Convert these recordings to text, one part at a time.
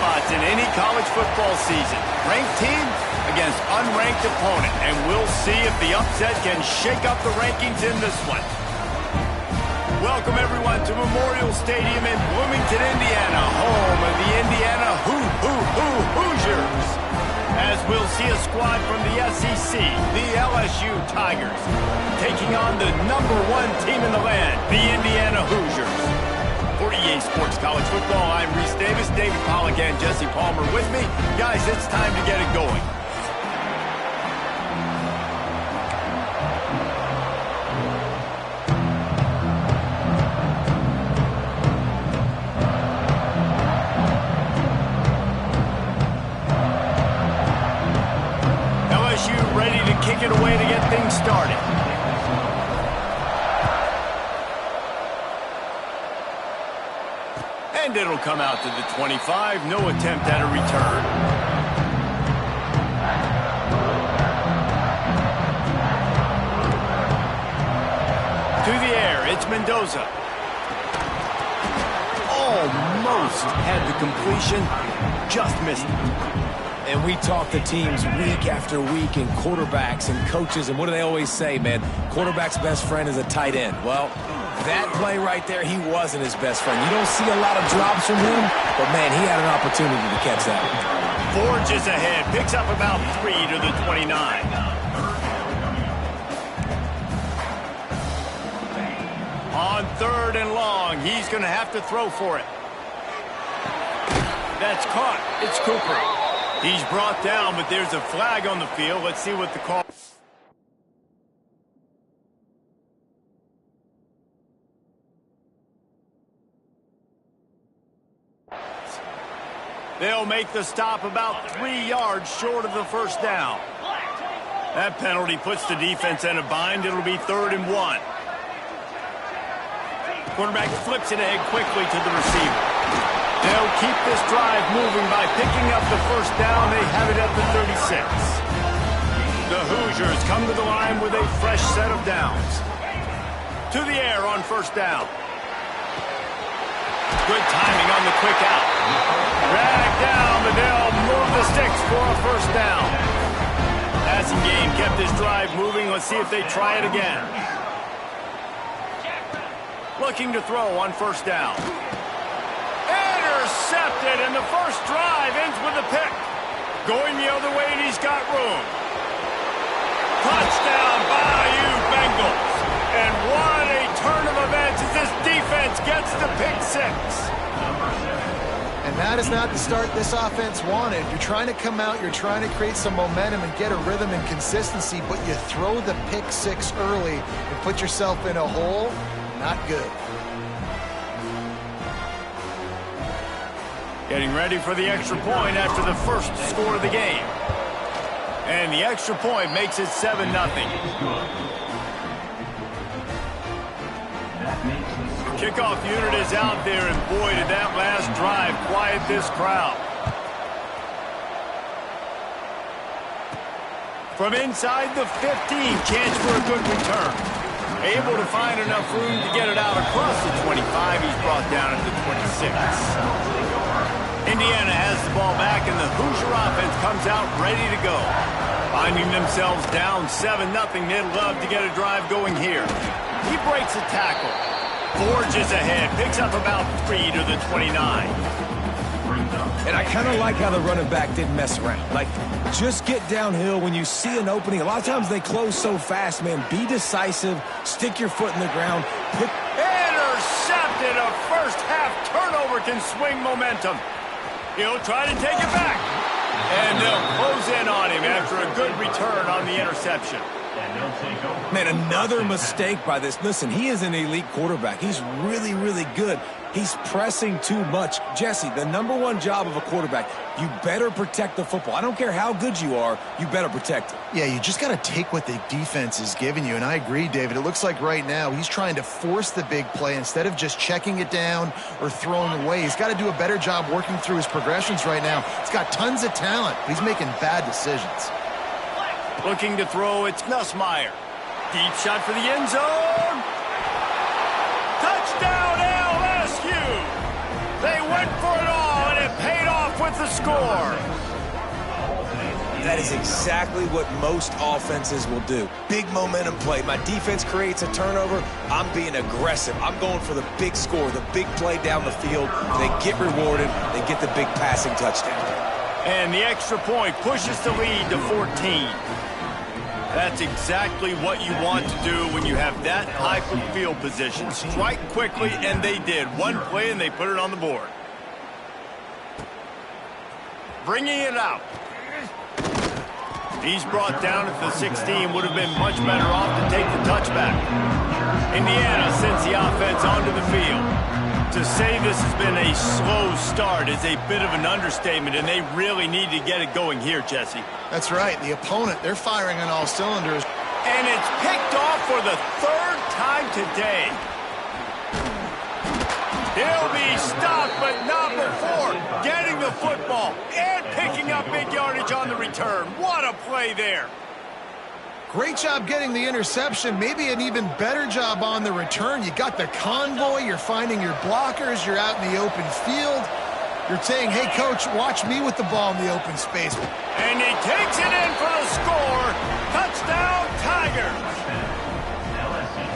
spots in any college football season. Ranked team against unranked opponent. And we'll see if the upset can shake up the rankings in this one. Welcome, everyone, to Memorial Stadium in Bloomington, Indiana, home of the Indiana Hoosiers. As we'll see a squad from the SEC, the LSU Tigers, taking on the #1 team in the land, the Indiana Hoosiers. For EA Sports College Football, I'm Reese Davis, David Pollack, and Jesse Palmer with me. Guys, it's time to get it going. Ready to kick it away to get things started. And it'll come out to the 25. No attempt at a return. To the air, it's Mendoza. Almost had the completion, just missed it. And we talk to teams week after week and quarterbacks and coaches, and what do they always say, man? Quarterback's best friend is a tight end. Well, that play right there, he wasn't his best friend. You don't see a lot of drops from him, but, man, he had an opportunity to catch that. Forges ahead, picks up about 3 to the 29. On 3rd and long, he's going to have to throw for it. That's caught. It's Cooper. He's brought down, but there's a flag on the field. Let's see what the call. They'll make the stop about 3 yards short of the first down. That penalty puts the defense in a bind. It'll be 3rd and 1. Quarterback flips it ahead quickly to the receiver. They'll keep this drive moving by picking up the first down. They have it at the 36. The Hoosiers come to the line with a fresh set of downs. To the air on first down. Good timing on the quick out. Dragged down, but they'll move the sticks for a first down. Passing game kept this drive moving. Let's see if they try it again. Looking to throw on first down. Intercepted, and the first drive ends with a pick. Going the other way, and he's got room. Touchdown, Bayou Bengals. And what a turn of events as this defense gets the pick 6. And that is not the start this offense wanted. You're trying to come out, you're trying to create some momentum and get a rhythm and consistency, but you throw the pick 6 early and put yourself in a hole. Not good. Getting ready for the extra point after the first score of the game. And the extra point makes it 7-0. Kickoff unit is out there, and boy, did that last drive quiet this crowd. From inside the 15, chance for a good return. Able to find enough room to get it out across the 25. He's brought down at the 26. Indiana has the ball back, and the Hoosier offense comes out ready to go. Finding themselves down 7-0, they'd love to get a drive going here. He breaks a tackle. Forges ahead, picks up about 3 to the 29. And I kind of like how the running back didn't mess around. Like, just get downhill when you see an opening. A lot of times they close so fast, man. Be decisive. Stick your foot in the ground. Intercepted. A first-half turnover can swing momentum. He'll try to take it back. And they'll close in on him after a good return on the interception. Man, another mistake by this. Listen, he is an elite quarterback. He's really, really good. He's pressing too much. Jesse, the #1 job of a quarterback, you better protect the football. I don't care how good you are, you better protect it. Yeah, you just got to take what the defense is giving you, and I agree, David. It looks like right now he's trying to force the big play instead of just checking it down or throwing away. He's got to do a better job working through his progressions right now. He's got tons of talent, but he's making bad decisions. Looking to throw, it's Nussmeier. Deep shot for the end zone. Touchdown, LSU! They went for it all, and it paid off with with the score. That is exactly what most offenses will do. Big momentum play. My defense creates a turnover. I'm being aggressive. I'm going for the big score, the big play down the field. They get rewarded. They get the big passing touchdown. And the extra point pushes the lead to 14. That's exactly what you want to do when you have that type of field position. Strike quickly, and they did. One play, and they put it on the board. Bringing it out. He's brought down at the 16. Would have been much better off to take the touchback. Indiana sends the offense onto the field. To say this has been a slow start is a bit of an understatement, and they really need to get it going here, Jesse. That's right. The opponent, they're firing on all cylinders. And it's picked off for the third time today. He'll be stopped, but not before getting the football and picking up big yardage on the return. What a play there. Great job getting the interception. Maybe an even better job on the return. You got the convoy. You're finding your blockers. You're out in the open field. You're saying, hey, coach, watch me with the ball in the open space. And he takes it in for the score. Touchdown, Tigers.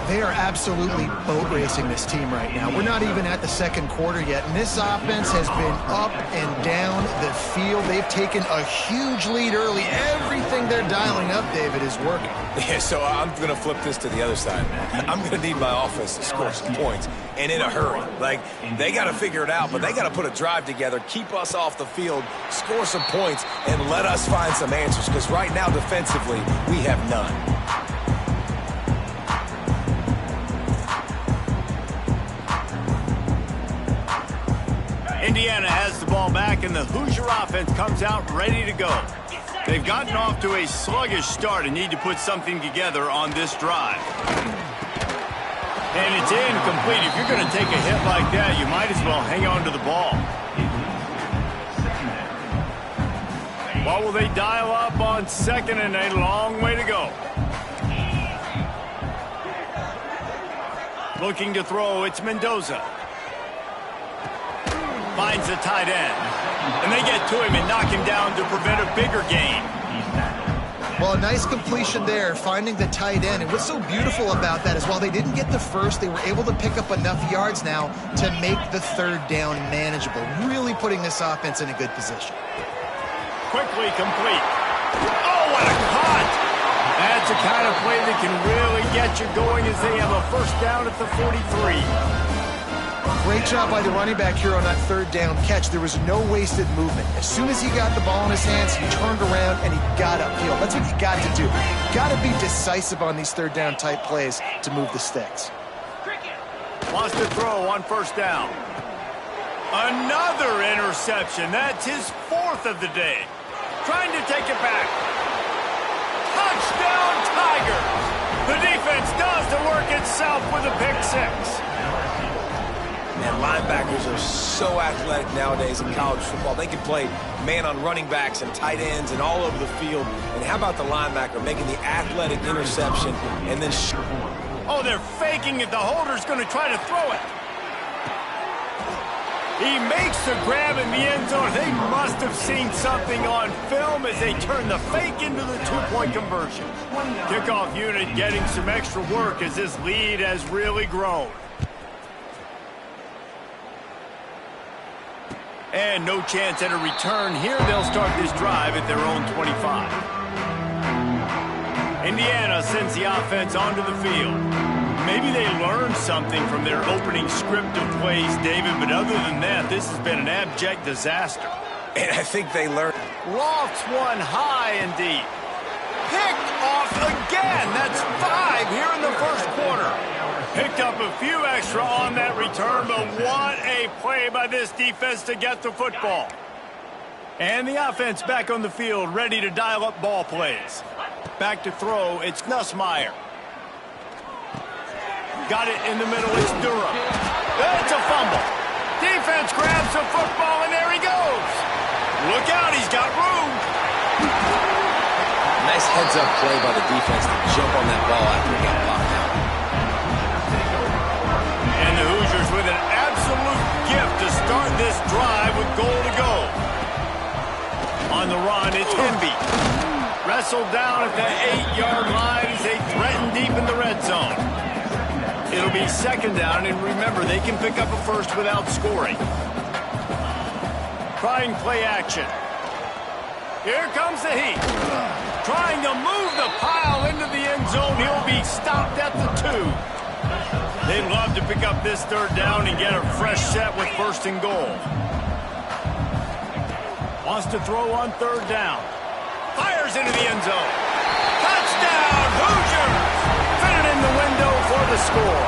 They are absolutely boat racing this team right now. We're not even at the second quarter yet, and this offense has been up and down the field. They've taken a huge lead early. Everything they're dialing up, David, is working. Yeah, so I'm going to flip this to the other side. I'm going to need my offense to score some points, and in a hurry. Like, they got to figure it out, but they got to put a drive together, keep us off the field, score some points, and let us find some answers, because right now, defensively, we have none. Indiana has the ball back, and the Hoosier offense comes out ready to go. They've gotten off to a sluggish start and need to put something together on this drive. And it's incomplete. If you're going to take a hit like that, you might as well hang on to the ball. What will they dial up on second and a long way to go? Looking to throw, it's Mendoza. Finds the tight end. And they get to him and knock him down to prevent a bigger gain. Well, a nice completion there, finding the tight end. And what's so beautiful about that is while they didn't get the first, they were able to pick up enough yards now to make the third down manageable, really putting this offense in a good position. Quickly complete. Oh, what a cut! That's the kind of play that can really get you going as they have a first down at the 43. Great job by the running back here on that third down catch. There was no wasted movement. As soon as he got the ball in his hands, he turned around and he got upfield. That's what you got to do. You got to be decisive on these third down type plays to move the sticks. Wants to throw on first down. Another interception. That's his fourth of the day. Trying to take it back. Touchdown, Tigers! The defense does the work itself with a pick six. Man, linebackers are so athletic nowadays in college football. They can play man on running backs and tight ends and all over the field. And how about the linebacker making the athletic interception and then... Oh, they're faking it. The holder's going to try to throw it. He makes the grab in the end zone. They must have seen something on film as they turn the fake into the two-point conversion. Kickoff unit getting some extra work as this lead has really grown. And no chance at a return here. They'll start this drive at their own 25. Indiana sends the offense onto the field. Maybe they learned something from their opening script of plays, David, but other than that, this has been an abject disaster. And I think they learned. Lofts one high and deep. Picked off again. That's 5 here in the first quarter. Picked up a few extra on that return, but what a play by this defense to get the football. And the offense back on the field, ready to dial up ball plays. Back to throw, it's Nussmeier. Got it in the middle, it's Durham. It's a fumble. Defense grabs the football, and there he goes. Look out, he's got room. Nice heads-up play by the defense to jump on that ball after he got popped out. And the Hoosiers with an absolute gift to start this drive with goal to go. run. It's Hemby. Wrestled down at the 8-yard line as they threaten deep in the red zone. It'll be second down, and remember, they can pick up a first without scoring. Trying play action. Here comes the heat. Trying to move the pile into the end zone. He'll be stopped at the 2. They'd love to pick up this third down and get a fresh set with first and goal. Wants to throw on third down. Fires into the end zone. Touchdown, Hoosiers! Fitted in the window for the score.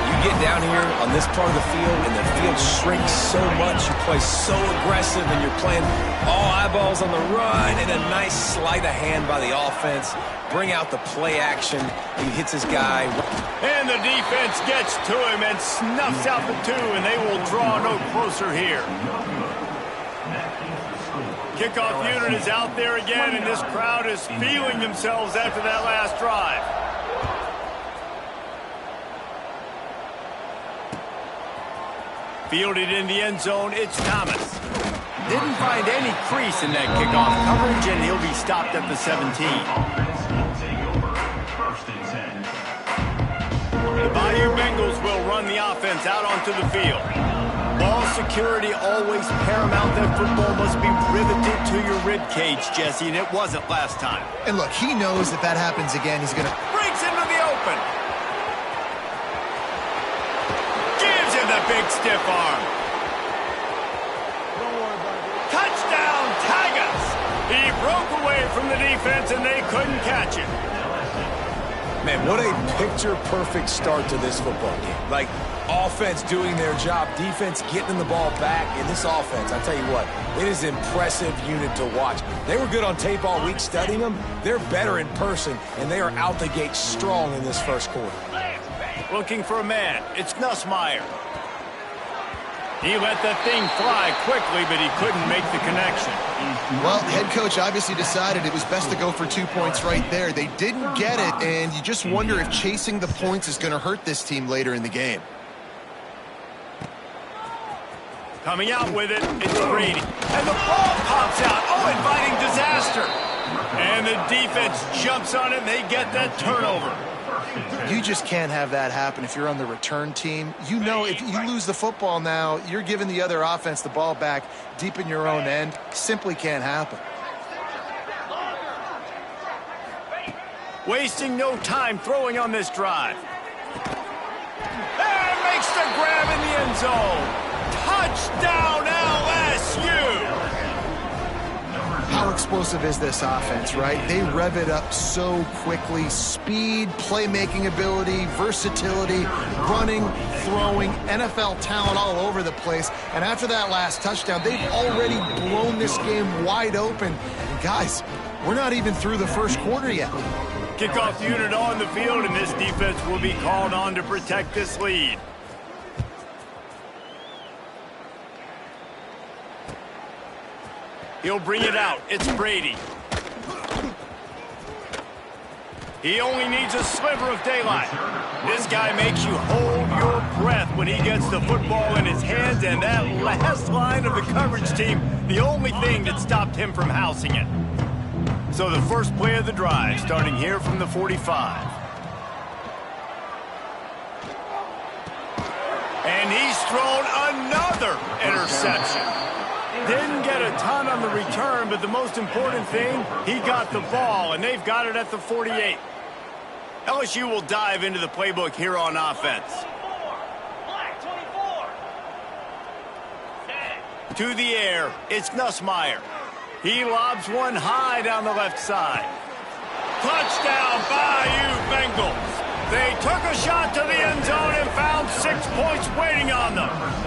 You get down here on this part of the field, and the field shrinks so much. You play so aggressive, and you're playing all eyeballs on the run, and a nice sleight of hand by the offense. Bring out the play action. He hits his guy. And the defense gets to him and snuffs out the 2, and they will draw no closer here. Kickoff unit is out there again, and this crowd is feeling themselves after that last drive. Fielded in the end zone, it's Thomas. Didn't find any crease in that kickoff coverage, and he'll be stopped at the 17. The Bayou Bengals will run the offense out onto the field. Ball security always paramount. That football must be riveted to your rib cage, Jesse, and it wasn't last time. And look, he knows if that happens again, he's going to... Breaks into the open. Gives him the big stiff arm. Touchdown, Tigers! He broke away from the defense, and they couldn't catch him. Man, what a picture-perfect start to this football game. Like, offense doing their job, defense getting the ball back. In this offense, I tell you what, it is an impressive unit to watch. They were good on tape all week studying them. They're better in person, and they are out the gate strong in this first quarter. Looking for a man. It's Nussmeier. He let that thing fly quickly, but he couldn't make the connection. Well, head coach obviously decided it was best to go for 2 points right there. They didn't get it, and you just wonder if chasing the points is going to hurt this team later in the game. Coming out with it, it's Brady. And the ball pops out. Oh, inviting disaster. And the defense jumps on it, and they get that turnover. You just can't have that happen if you're on the return team. You know if you lose the football now, you're giving the other offense the ball back deep in your own end. Simply can't happen. Wasting no time throwing on this drive. And makes the grab in the end zone. Touchdown, LSU! How explosive is this offense, right? They rev it up so quickly. Speed, playmaking ability, versatility, running, throwing, NFL talent all over the place. And after that last touchdown, they've already blown this game wide open. And guys, we're not even through the first quarter yet. Kickoff unit on the field, and this defense will be called on to protect this lead. He'll bring it out. It's Brady. He only needs a sliver of daylight. This guy makes you hold your breath when he gets the football in his hands, and that last line of the coverage team, the only thing that stopped him from housing it. So the first play of the drive, starting here from the 45. And he's thrown another interception. Didn't get a ton on the return, but the most important thing, he got the ball, and they've got it at the 48. LSU will dive into the playbook here on offense. To the air, it's Nussmeier. He lobs one high down the left side. Touchdown, Bayou Bengals. They took a shot to the end zone and found 6 points waiting on them.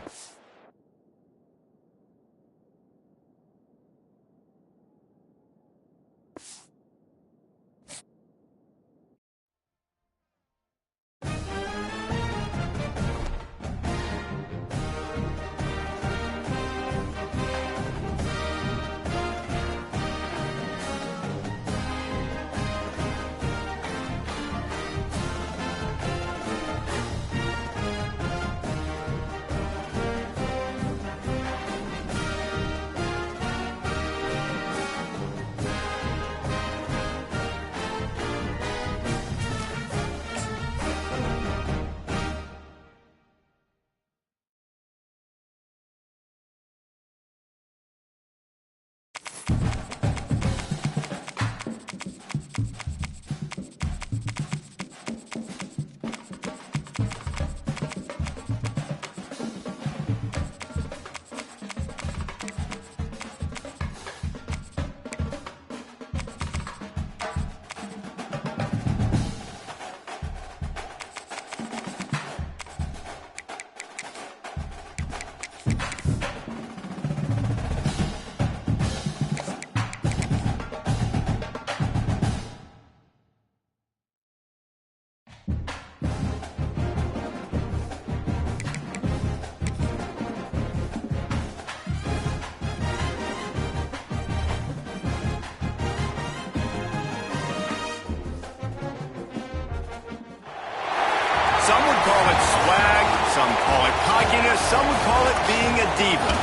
call it swag, some call it cockiness, some would call it being a diva.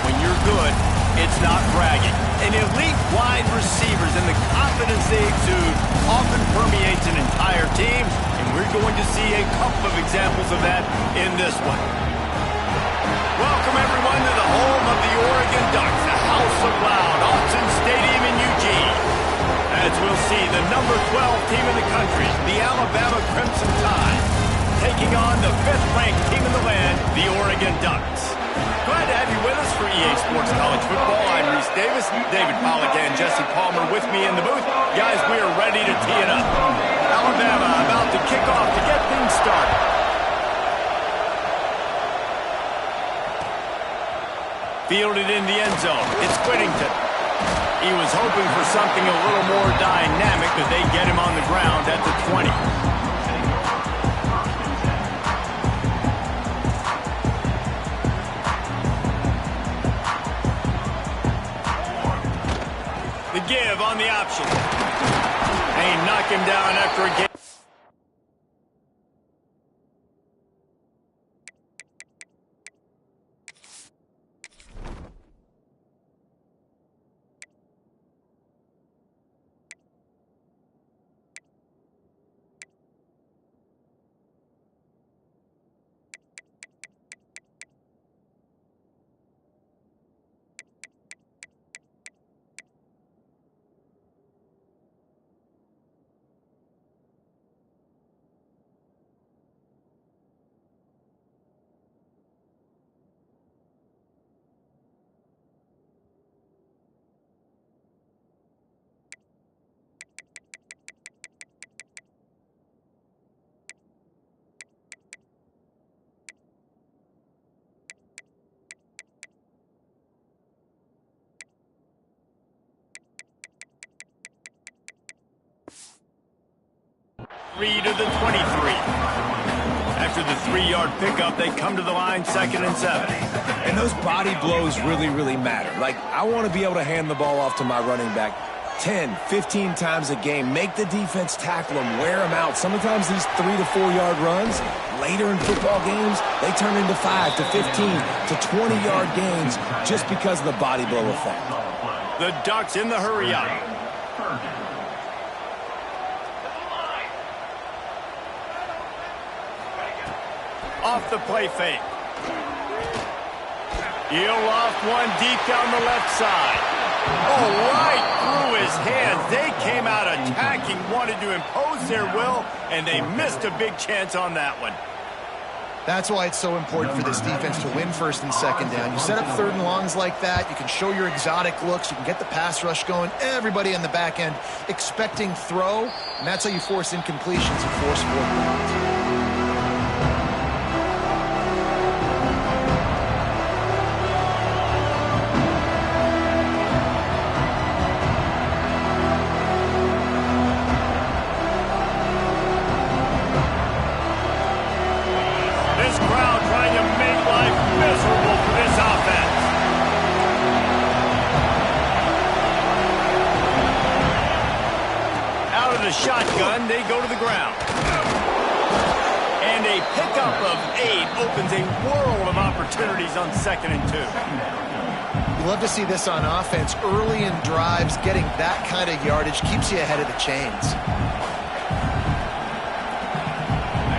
When you're good, it's not bragging. An elite wide receivers and the confidence they exude often permeates an entire team, and we're going to see a couple of examples of that in this one. Welcome, everyone, to the home of the Oregon Ducks, the House of Loud, Autzen Stadium in Eugene. As we'll see, the number 12 team in the country, the Alabama Crimson Tide, taking on the 5th-ranked team in the land, the Oregon Ducks. Glad to have you with us for EA Sports College Football. I'm Reese Davis, David Pollack and Jesse Palmer with me in the booth. Guys, we are ready to tee it up. Alabama about to kick off to get things started. Fielded in the end zone. It's Whittington. He was hoping for something a little more dynamic, but they get him on the ground at the 20. The give on the option. They knock him down after a game. To the 23. After the 3-yard pickup, they come to the line 2nd and 7. And those body blows really, really matter. Like, I want to be able to hand the ball off to my running back 10, 15 times a game. Make the defense tackle them, wear them out. Sometimes these 3 to 4-yard runs, later in football games, they turn into 5 to 15 to 20-yard gains just because of the body blow effect. The Ducks in the hurry up. Off the play fake. He'll loft one deep down the left side. Oh, right through his hands. They came out attacking, wanted to impose their will, and they missed a big chance on that one. That's why it's so important for this defense to win 1st and 2nd down. You set up 3rd and longs like that, you can show your exotic looks, you can get the pass rush going, everybody on the back end expecting throw, and that's how you force incompletions and force 4 points. Shotgun, they go to the ground. And a pickup of 8 opens a world of opportunities on 2nd and 2. You love to see this on offense. Early in drives, getting that kind of yardage keeps you ahead of the chains.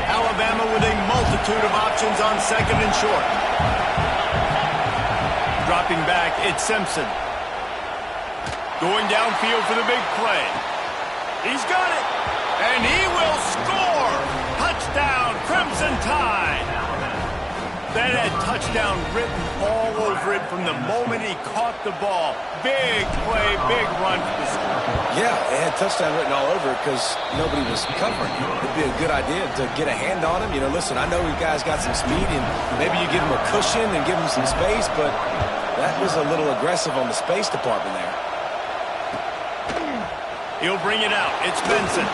Alabama with a multitude of options on 2nd and short. Dropping back, it's Simpson. Going downfield for the big play. He's got it, and he will score! Touchdown, Crimson Tide! That had touchdown written all over it from the moment he caught the ball. Big play, big run for the score. Yeah, it had touchdown written all over it because nobody was covering him. It'd be a good idea to get a hand on him. You know, listen, I know you guys got some speed, and maybe you give him a cushion and give him some space, but that was a little aggressive on the space department there. He'll bring it out. It's Benson.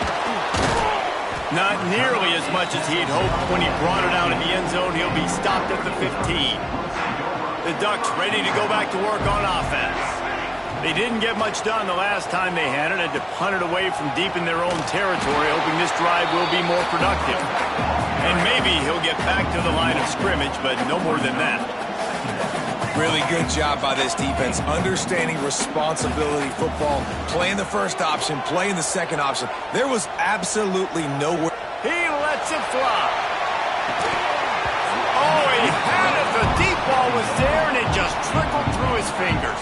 Not nearly as much as he'd hoped when he brought it out in the end zone. He'll be stopped at the 15. The Ducks ready to go back to work on offense. They didn't get much done the last time they had it. Had to punt it away from deep in their own territory, hoping this drive will be more productive. And maybe he'll get back to the line of scrimmage, but no more than that. Really good job by this defense, understanding responsibility football, playing the first option, playing the second option. There was absolutely nowhere. He lets it fly. Oh, he had it. The deep ball was there, and it just trickled through his fingers.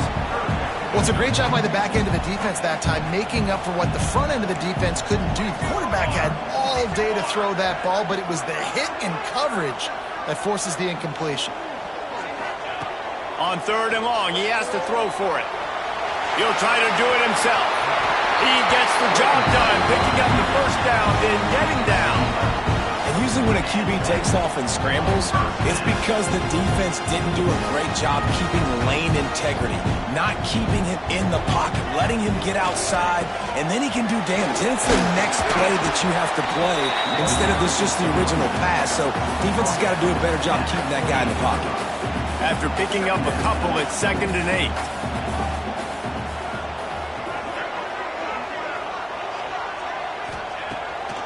Well, it's a great job by the back end of the defense that time, making up for what the front end of the defense couldn't do. The quarterback had all day to throw that ball, but it was the hit and coverage that forces the incompletion. On 3rd and long, he has to throw for it. He'll try to do it himself. He gets the job done, picking up the first down, then getting down. And usually when a QB takes off and scrambles, it's because the defense didn't do a great job keeping lane integrity, not keeping him in the pocket, letting him get outside, and then he can do damage. Then it's the next play that you have to play instead of this just the original pass. So defense has got to do a better job keeping that guy in the pocket. After picking up a couple, it's 2nd and 8.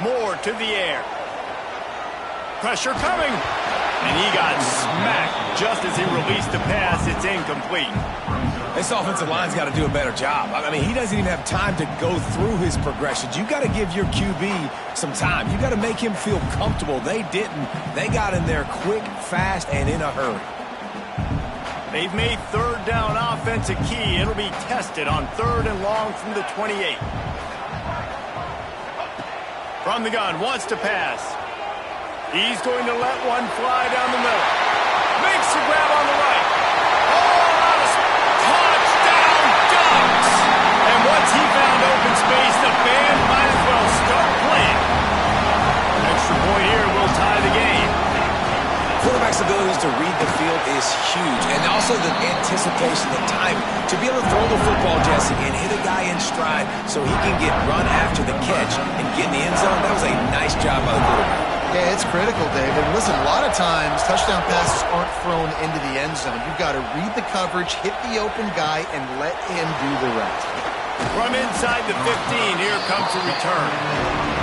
Moore to the air. Pressure coming. And he got smacked just as he released the pass. It's incomplete. This offensive line's got to do a better job. I mean, he doesn't even have time to go through his progressions. You got to give your QB some time. You got to make him feel comfortable. They didn't. They got in there quick, fast, and in a hurry. They've made 3rd down offense a key. It'll be tested on 3rd and long from the 28. From the gun, wants to pass. He's going to let one fly down the middle. Makes the grab on the right. Touchdown Ducks! And once he found open space, the band might as well start playing. Extra point here will tie the game. Quarterback's abilities to read the field is huge, and also the anticipation, the timing. To be able to throw the football, Jesse, and hit a guy in stride so he can get run after the catch and get in the end zone, that was a nice job by the quarterback. Yeah, it's critical, David. Listen, a lot of times touchdown passes aren't thrown into the end zone. You've got to read the coverage, hit the open guy, and let him do the rest. From inside the 15, here comes a return.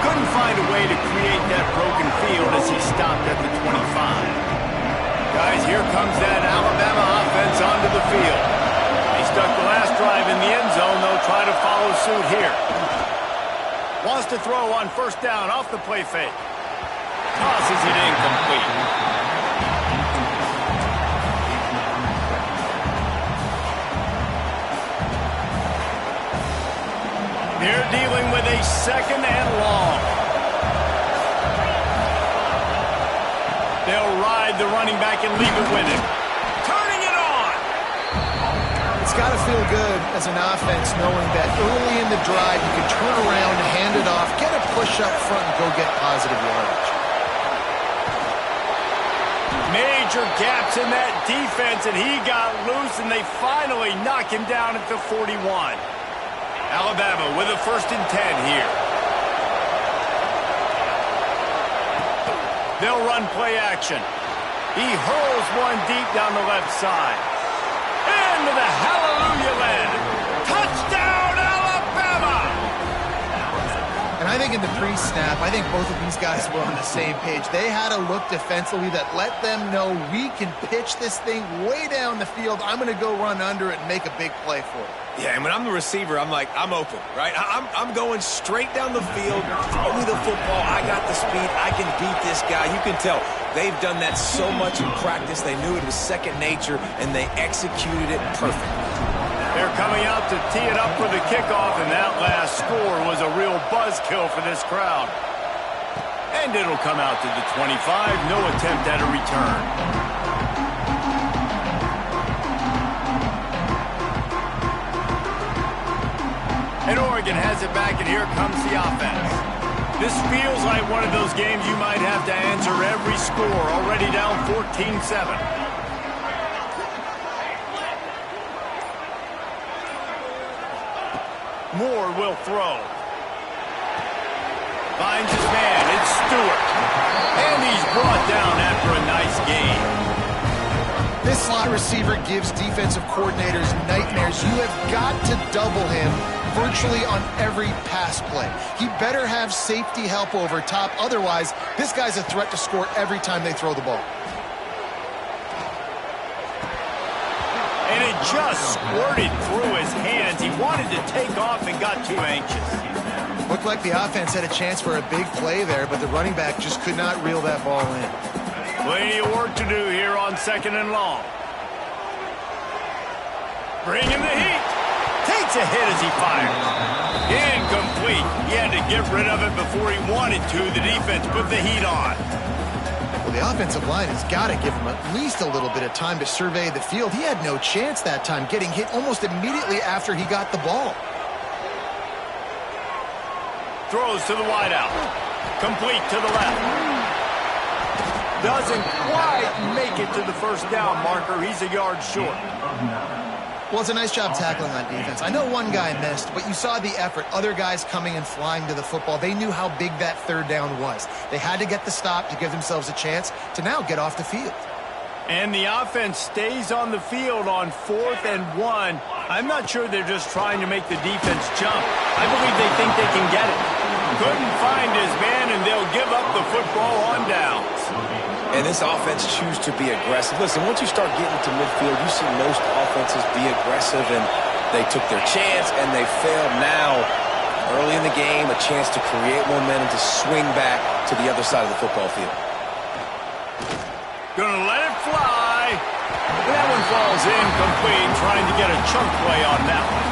Couldn't find a way to create that broken field as he stopped at the 25. Guys, here comes that Alabama offense onto the field. They stuck the last drive in the end zone. They'll try to follow suit here. Wants to throw on 1st down off the play fake. Tosses it incomplete. They're dealing with a 2nd and long. They'll ride the running back and leave it with him. Turning it on. It's got to feel good as an offense knowing that early in the drive you can turn around, hand it off, get a push up front, and go get positive yardage. Major gaps in that defense, and he got loose, and they finally knock him down at the 41. Alabama with a 1st and 10 here. They'll run play action. He hurls one deep down the left side. Into the hallelujah land. Touchdown, Alabama! And I think in the pre-snap, I think both of these guys were on the same page. They had a look defensively that let them know we can pitch this thing way down the field. I'm going to go run under it and make a big play for it. Yeah, and when I'm the receiver, I'm like, I'm open, right? I'm going straight down the field. Throw me the football. I got the speed. I can beat this guy. You can tell they've done that so much in practice. They knew it was second nature, and they executed it perfectly. They're coming out to tee it up for the kickoff, and that last score was a real buzzkill for this crowd. And it'll come out to the 25. No attempt at a return. And Oregon has it back, and here comes the offense. This feels like one of those games you might have to answer every score, already down 14-7. Moore will throw. Finds his man. It's Stewart. And he's brought down after a nice game. This slot receiver gives defensive coordinators nightmares. You have got to double him virtually on every pass play. He better have safety help over top. Otherwise, this guy's a threat to score every time they throw the ball. And it just squirted through his hands. He wanted to take off and got too anxious. Looked like the offense had a chance for a big play there, but the running back just could not reel that ball in. Plenty of work to do here on 2nd and long. Bringing the heat. Takes a hit as he fires. Incomplete. He had to get rid of it before he wanted to. The defense put the heat on. Well, the offensive line has got to give him at least a little bit of time to survey the field. He had no chance that time, getting hit almost immediately after he got the ball. Throws to the wideout. Complete to the left. Doesn't quite make it to the first down marker. He's a yard short. Well, it's a nice job tackling on defense. I know one guy missed, but you saw the effort. Other guys coming and flying to the football. They knew how big that third down was. They had to get the stop to give themselves a chance to now get off the field. And the offense stays on the field on 4th and 1. I'm not sure they're just trying to make the defense jump. I believe they think they can get it. Couldn't find his man, and they'll give up the football on downs. And this offense chooses to be aggressive. Listen, once you start getting to midfield, you see most offenses be aggressive, and they took their chance, and they failed now. Early in the game, a chance to create momentum to swing back to the other side of the football field. Gonna let it fly. That one falls incomplete, trying to get a chunk play on that one.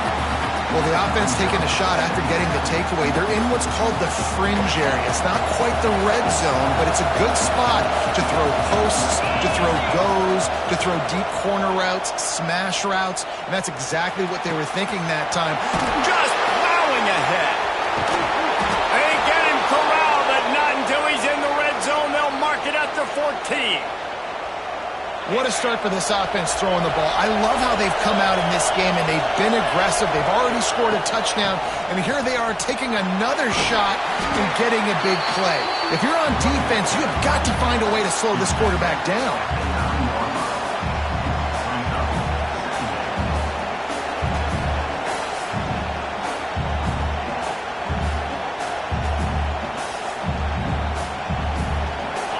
Well, the offense taking a shot after getting the takeaway. They're in what's called the fringe area. It's not quite the red zone, but it's a good spot to throw posts, to throw goes, to throw deep corner routes, smash routes, and that's exactly what they were thinking that time. Just plowing ahead. They get him corralled, but not until he's in the red zone. They'll mark it at the 14. What a start for this offense throwing the ball. I love how they've come out in this game, and they've been aggressive. They've already scored a touchdown, and here they are taking another shot and getting a big play. If you're on defense, you have got to find a way to slow this quarterback down.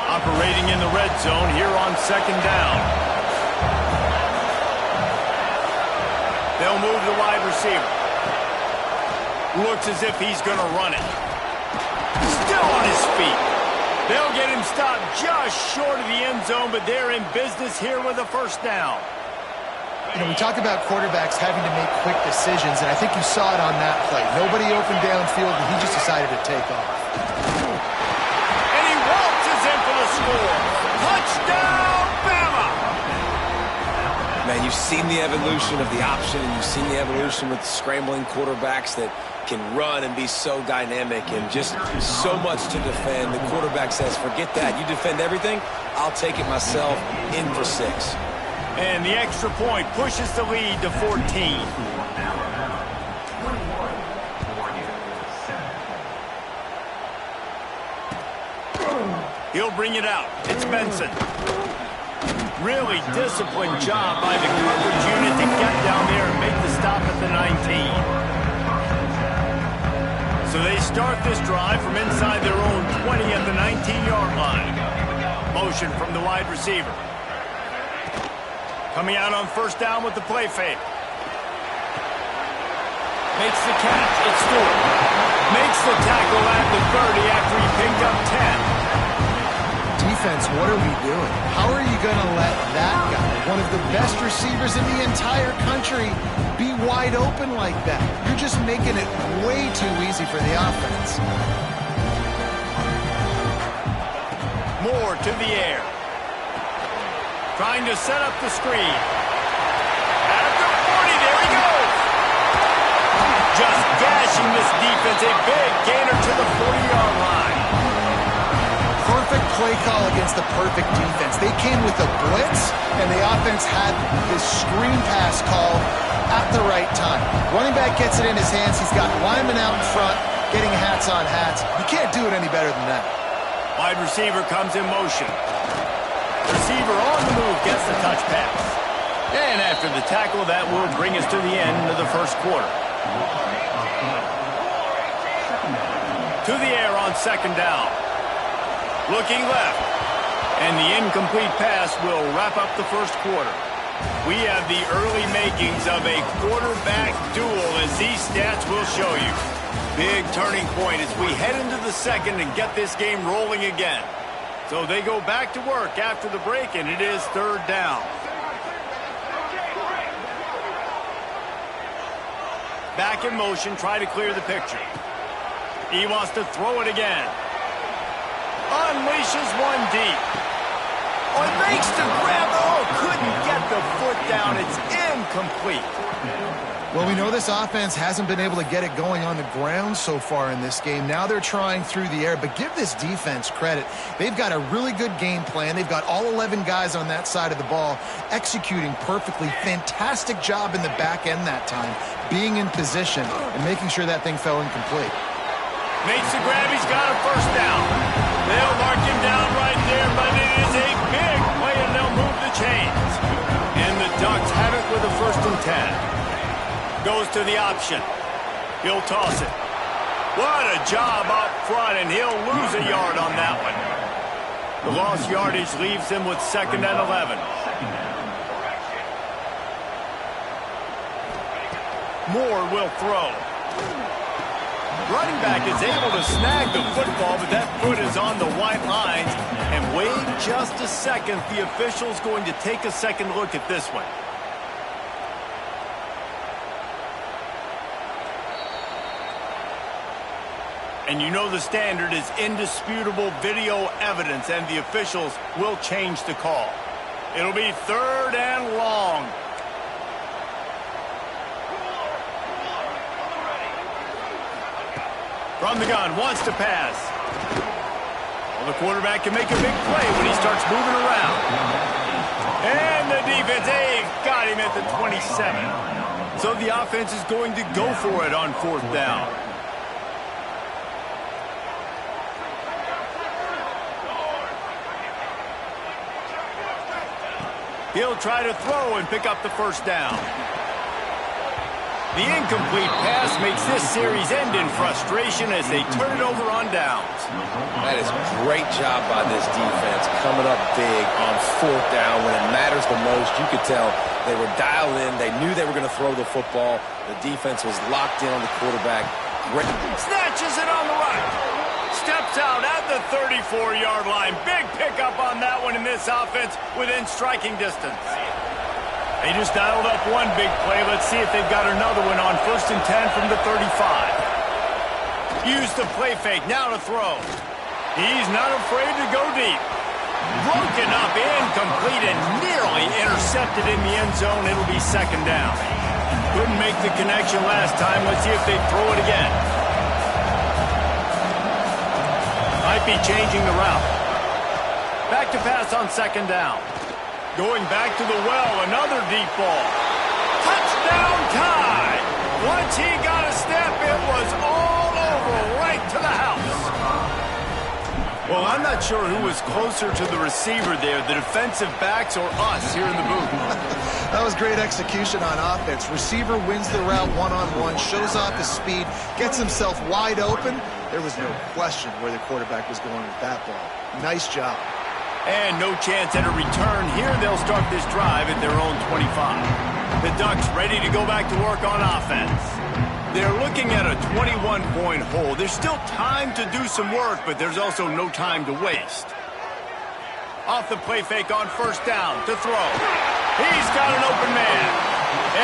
Operating in the red zone here on 2nd down. They'll move the wide receiver. Looks as if he's going to run it. Still on his feet. They'll get him stopped just short of the end zone, but they're in business here with a first down. You know, we talk about quarterbacks having to make quick decisions, and I think you saw it on that play. Nobody opened downfield, and he just decided to take off. Touchdown, Bama! Man, you've seen the evolution of the option, and you've seen the evolution with scrambling quarterbacks that can run and be so dynamic and just so much to defend. The quarterback says, forget that. You defend everything, I'll take it myself, in for 6. And the extra point pushes the lead to 14. He'll bring it out. It's Benson. Really disciplined job by the coverage unit to get down there and make the stop at the 19. So they start this drive from inside their own 20 at the 19-yard line. Motion from the wide receiver. Coming out on first down with the play fake. Makes the catch. It's Stewart. Makes the tackle at the 30 after he picked up 10. Defense, what are we doing? How are you going to let that guy, one of the best receivers in the entire country, be wide open like that? You're just making it way too easy for the offense. Moore to the air. Trying to set up the screen. At the 40, there he goes. Just gashing this defense. A big gainer to the 40-yard line. Perfect play call against the perfect defense. They came with a blitz, and the offense had this screen pass call at the right time. Running back gets it in his hands. He's got linemen out in front, getting hats on hats. You can't do it any better than that. Wide receiver comes in motion. Receiver on the move gets the touch pass. And after the tackle, that will bring us to the end of the first quarter. To the air on second down. Looking left. And the incomplete pass will wrap up the first quarter. We have the early makings of a quarterback duel, as these stats will show you. Big turning point as we head into the second and get this game rolling again. So they go back to work after the break, and it is third down. Back in motion, try to clear the picture. He wants to throw it again. Unleashes one deep. Oh, makes the grab. Oh, couldn't get the foot down. It's incomplete. Well, we know this offense hasn't been able to get it going on the ground so far in this game. Now they're trying through the air, but give this defense credit. They've got a really good game plan. They've got all 11 guys on that side of the ball executing perfectly. Fantastic job in the back end that time, being in position and making sure that thing fell incomplete. Makes the grab. He's got a first down. They'll mark him down right there, but it is a big play, and they'll move the chains. And the Ducks have it with a 1st and 10. Goes to the option. He'll toss it. What a job up front, and he'll lose a yard on that one. The lost yardage leaves him with 2nd and 11. Moore will throw. Running back is able to snag the football, but that foot is on the white lines. And wait just a second. The official's going to take a second look at this one. And you know the standard is indisputable video evidence, and the officials will change the call. It'll be 3rd and long. From the gun, wants to pass. Well, the quarterback can make a big play when he starts moving around. And the defense, they got him at the 27. So the offense is going to go for it on 4th down. He'll try to throw and pick up the 1st down. The incomplete pass makes this series end in frustration as they turn it over on downs. That is a great job by this defense, coming up big on 4th down when it matters the most. You could tell they were dialed in. They knew they were going to throw the football. The defense was locked in on the quarterback. Great. Snatches it on the right. Steps out at the 34-yard line. Big pickup on that one in this offense within striking distance. They just dialed up one big play. Let's see if they've got another one on 1st and 10 from the 35. Use the play fake. Now to throw. He's not afraid to go deep. Broken up, incomplete, and nearly intercepted in the end zone. It'll be 2nd down. Couldn't make the connection last time. Let's see if they throw it again. Might be changing the route. Back to pass on 2nd down. Going back to the well, another deep ball. Touchdown tie! Once he got a step, it was all over, right to the house. Well, I'm not sure who was closer to the receiver there, the defensive backs or us here in the booth. That was great execution on offense. Receiver wins the route one-on-one, shows off his speed, gets himself wide open. There was no question where the quarterback was going with that ball. Nice job. And no chance at a return here. They'll start this drive at their own 25. The Ducks ready to go back to work on offense. They're looking at a 21-point hole. There's still time to do some work, but there's also no time to waste. Off the play fake on 1st down to throw. He's got an open man.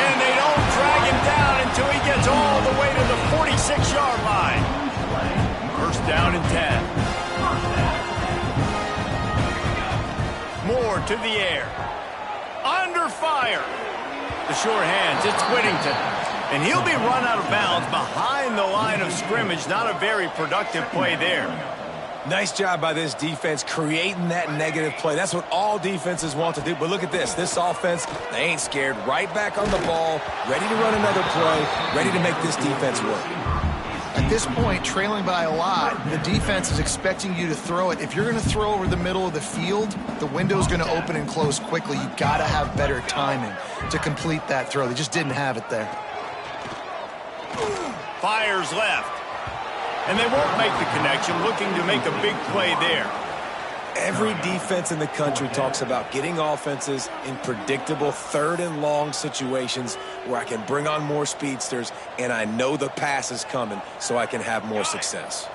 And they don't drag him down until he gets all the way to the 46-yard line. 1st down and 10. Moore to the air. Under fire. The short hands, it's Whittington. And he'll be run out of bounds behind the line of scrimmage. Not a very productive play there. Nice job by this defense creating that negative play. That's what all defenses want to do. But look at this. This offense, they ain't scared. Right back on the ball, ready to run another play, ready to make this defense work. At this point, trailing by a lot, the defense is expecting you to throw it. If you're going to throw over the middle of the field, the window's going to open and close quickly. You've got to have better timing to complete that throw. They just didn't have it there. Fires left. And they won't make the connection, looking to make a big play there. Every defense in the country talks about getting offenses in predictable third and long situations where I can bring on more speedsters and I know the pass is coming so I can have more success.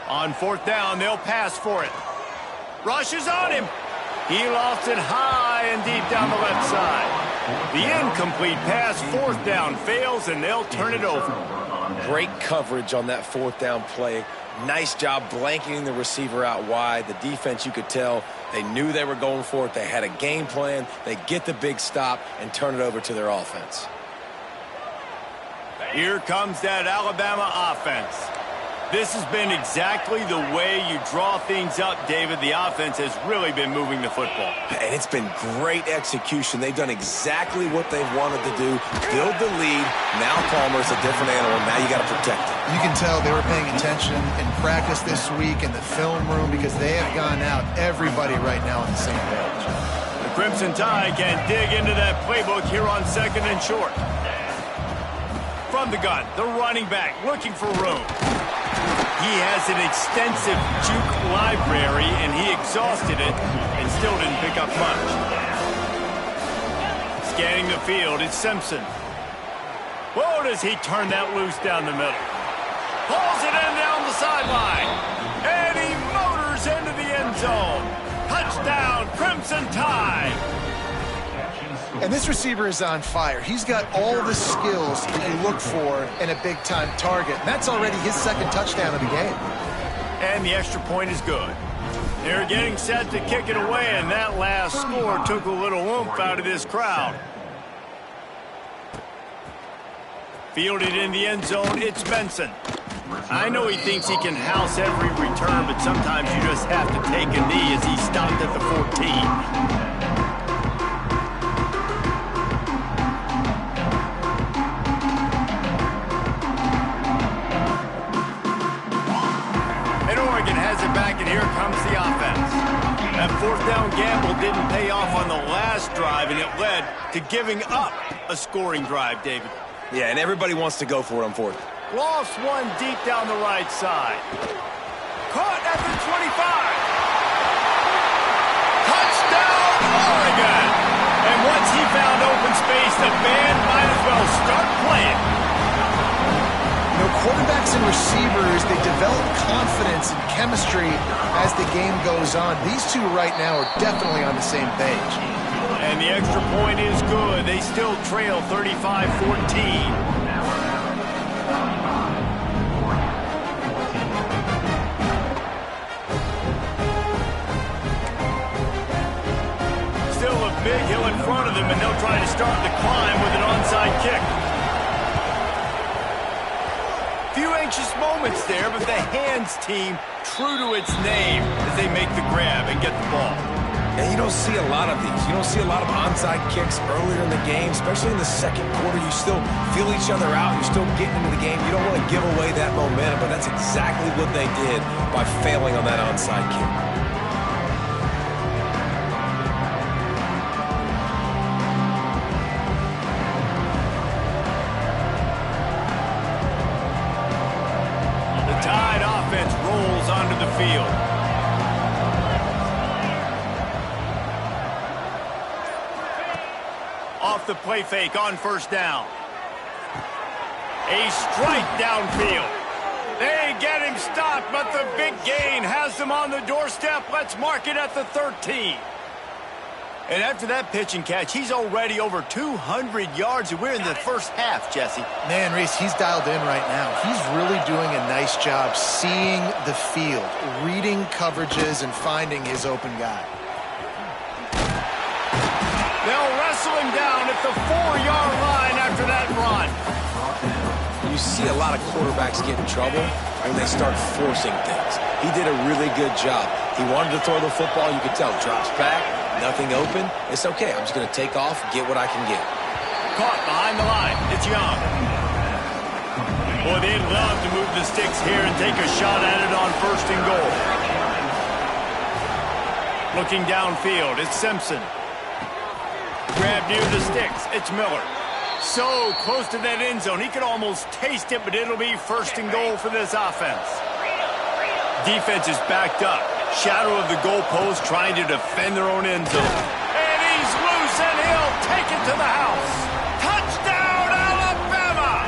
On fourth down, they'll pass for it. Rushes on him. He lost it high and deep down the left side. The incomplete pass, fourth down, fails, and they'll turn it over. Great coverage on that fourth down play. Nice job blanketing the receiver out wide. The defense, you could tell, they knew they were going for it. They had a game plan. They get the big stop and turn it over to their offense. Here comes that Alabama offense. This has been exactly the way you draw things up, David. The offense has really been moving the football. And it's been great execution. They've done exactly what they've wanted to do. Build the lead. Now Palmer's a different animal. Now you got to protect it. You can tell they were paying attention in practice this week in the film room because they have gone out, everybody right now on the same page. The Crimson Tide can dig into that playbook here on second and short. From the gun, the running back looking for room. He has an extensive juke library, and he exhausted it and still didn't pick up much. Scanning the field, it's Simpson. Whoa, does he turn that loose down the middle. Pulls it in down the sideline. And he motors into the end zone. Touchdown, Crimson Tide. And this receiver is on fire. He's got all the skills that you look for in a big-time target. And that's already his second touchdown of the game. And the extra point is good. They're getting set to kick it away, and that last score took a little oomph out of this crowd. Fielded in the end zone, it's Benson. I know he thinks he can house every return, but sometimes you just have to take a knee as he stopped at the 14. Back, and here comes the offense. That fourth down gamble didn't pay off on the last drive, and it led to giving up a scoring drive, David. Yeah, and everybody wants to go for it on fourth. Lost one deep down the right side. Caught at the 25. Touchdown, Oregon! And once he found open space, the band might as well start playing. You know, quarterbacks and receivers, they develop confidence and chemistry as the game goes on. These two right now are definitely on the same page. And the extra point is good. They still trail 35-14. Big hill in front of them, and they'll try to start the climb with an onside kick. Few anxious moments there, but the hands team true to its name as they make the grab and get the ball. And you don't see a lot of these. You don't see a lot of onside kicks earlier in the game, especially in the second quarter. You still feel each other out. You're still getting into the game. You don't want to give away that momentum, but that's exactly what they did by failing on that onside kick. Onto the field. Off the play fake on first down. A strike downfield. They get him stopped, but the big gain has them on the doorstep. Let's mark it at the 13. And after that pitch and catch, he's already over 200 yards, and we're in the first half, Jesse. Man, Reese, he's dialed in right now. He's really doing a nice job seeing the field, reading coverages, and finding his open guy. They'll wrestle him down at the 4-yard line after that run. You see a lot of quarterbacks get in trouble when they start forcing things. He did a really good job. He wanted to throw the football. You could tell. Drops back. Nothing open. It's okay. I'm just going to take off, get what I can get. caught behind the line. It's Young. Boy, they'd love to move the sticks here and take a shot at it on 1st and goal. Looking downfield, it's Simpson. Grab near the sticks, it's Miller. So close to that end zone, he could almost taste it, but it'll be 1st and goal for this offense. Defense is backed up. Shadow of the goalpost trying to defend their own end zone. And he's loose and he'll take it to the house. Touchdown, Alabama!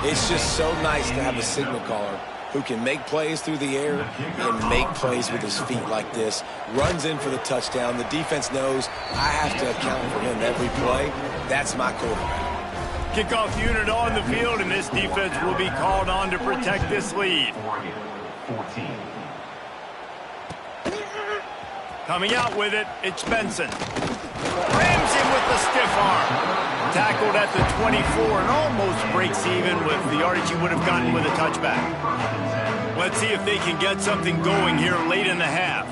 It's just so nice to have a signal caller who can make plays through the air and make plays with his feet like this. Runs in for the touchdown. The defense knows I have to account for him every play. That's my quarterback. Kickoff unit on the field, and this defense will be called on to protect this lead. Coming out with it, it's Benson. Rams him with the stiff arm. Tackled at the 24 and almost breaks even with the yardage he would have gotten with a touchback. Let's see if they can get something going here late in the half.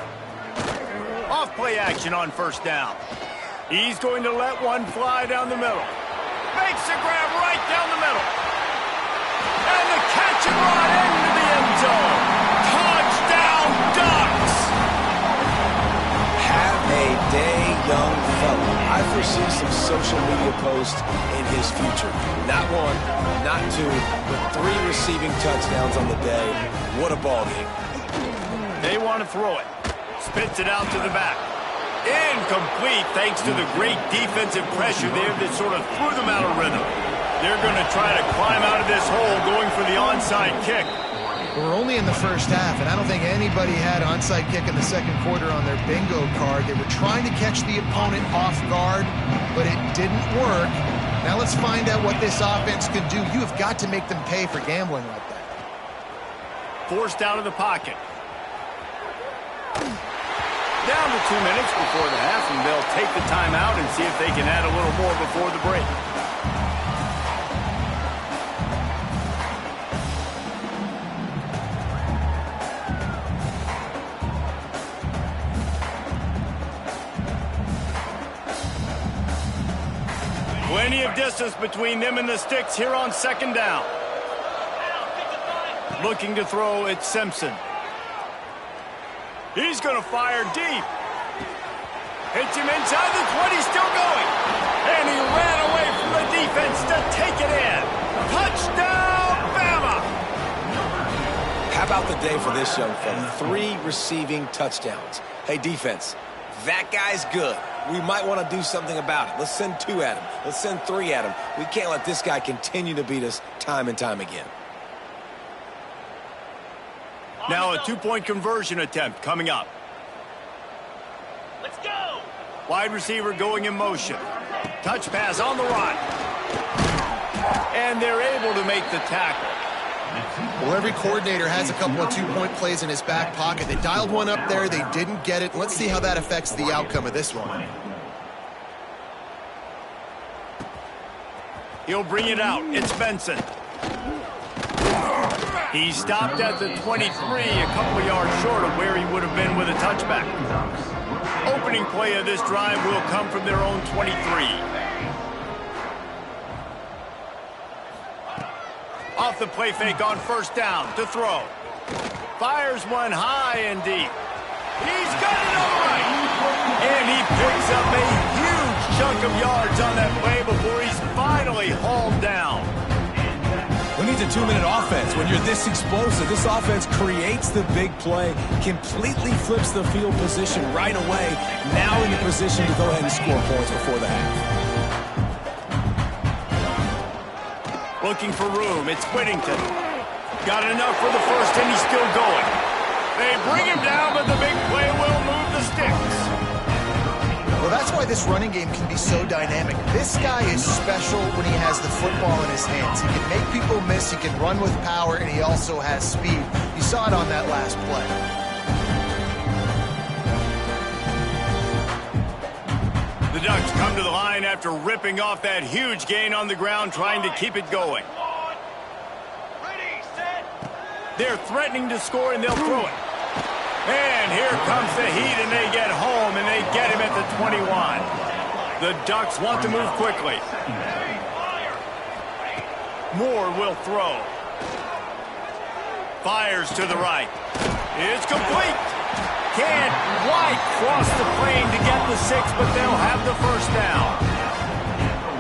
Off play action on 1st down. He's going to let one fly down the middle. Makes a grab right down the middle. And the catch and run into the end zone. Touchdown, Ducks! Have a day, young fella. I foresee some social media posts in his future. Not 1, not 2, but 3 receiving touchdowns on the day. What a ball game. They want to throw it. Spits it out to the back. Incomplete thanks to the great defensive pressure there that sort of threw them out of rhythm. They're going to try to climb out of this hole going for the onside kick. We're only in the 1st half, and I don't think anybody had onside kick in the 2nd quarter on their bingo card. They were trying to catch the opponent off guard, but it didn't work. Now let's find out what this offense can do. You have got to make them pay for gambling like that. Forced out of the pocket. Down to 2 minutes before the half, and they'll take the timeout and see if they can add a little more before the break. Plenty of distance between them and the sticks here on 2nd down. Looking to throw, it's Simpson. He's going to fire deep. Hits him inside the 20, still going. And he ran away from the defense to take it in. Touchdown, Bama! How about the day for this young fella? 3 receiving touchdowns. Hey, defense, that guy's good. We might want to do something about it. Let's send 2 at him. Let's send 3 at him. We can't let this guy continue to beat us time and time again. Now a 2-point conversion attempt coming up. Let's go! Wide receiver going in motion. Touch pass on the run. And they're able to make the tackle. Well, every coordinator has a couple of 2-point plays in his back pocket. They dialed one up there. They didn't get it. Let's see how that affects the outcome of this one. He'll bring it out. It's Benson. He stopped at the 23, a couple yards short of where he would have been with a touchback. Opening play of this drive will come from their own 23. Off the play fake on 1st down to throw. Fires one high and deep. He's got it all right. And he picks up a huge chunk of yards on that play before he's finally hauled down. Who needs a 2-minute offense? When you're this explosive, this offense creates the big play, completely flips the field position right away, now in the position to go ahead and score points before the half. Looking for room, it's Whittington. Got enough for the first, and he's still going. They bring him down, but the big play will move the sticks. Well, that's why this running game can be so dynamic. This guy is special when he has the football in his hands. He can make people miss, he can run with power, and he also has speed. You saw it on that last play. The Ducks come to the line after ripping off that huge gain on the ground, trying to keep it going. Ready, set. They're threatening to score, and they'll throw it. And here comes the heat, and they get home, and they get him at the 21. The Ducks want to move quickly. Moore will throw. Fires to the right. It's complete. Can't quite cross the plane to get the 6, but they'll have the first down.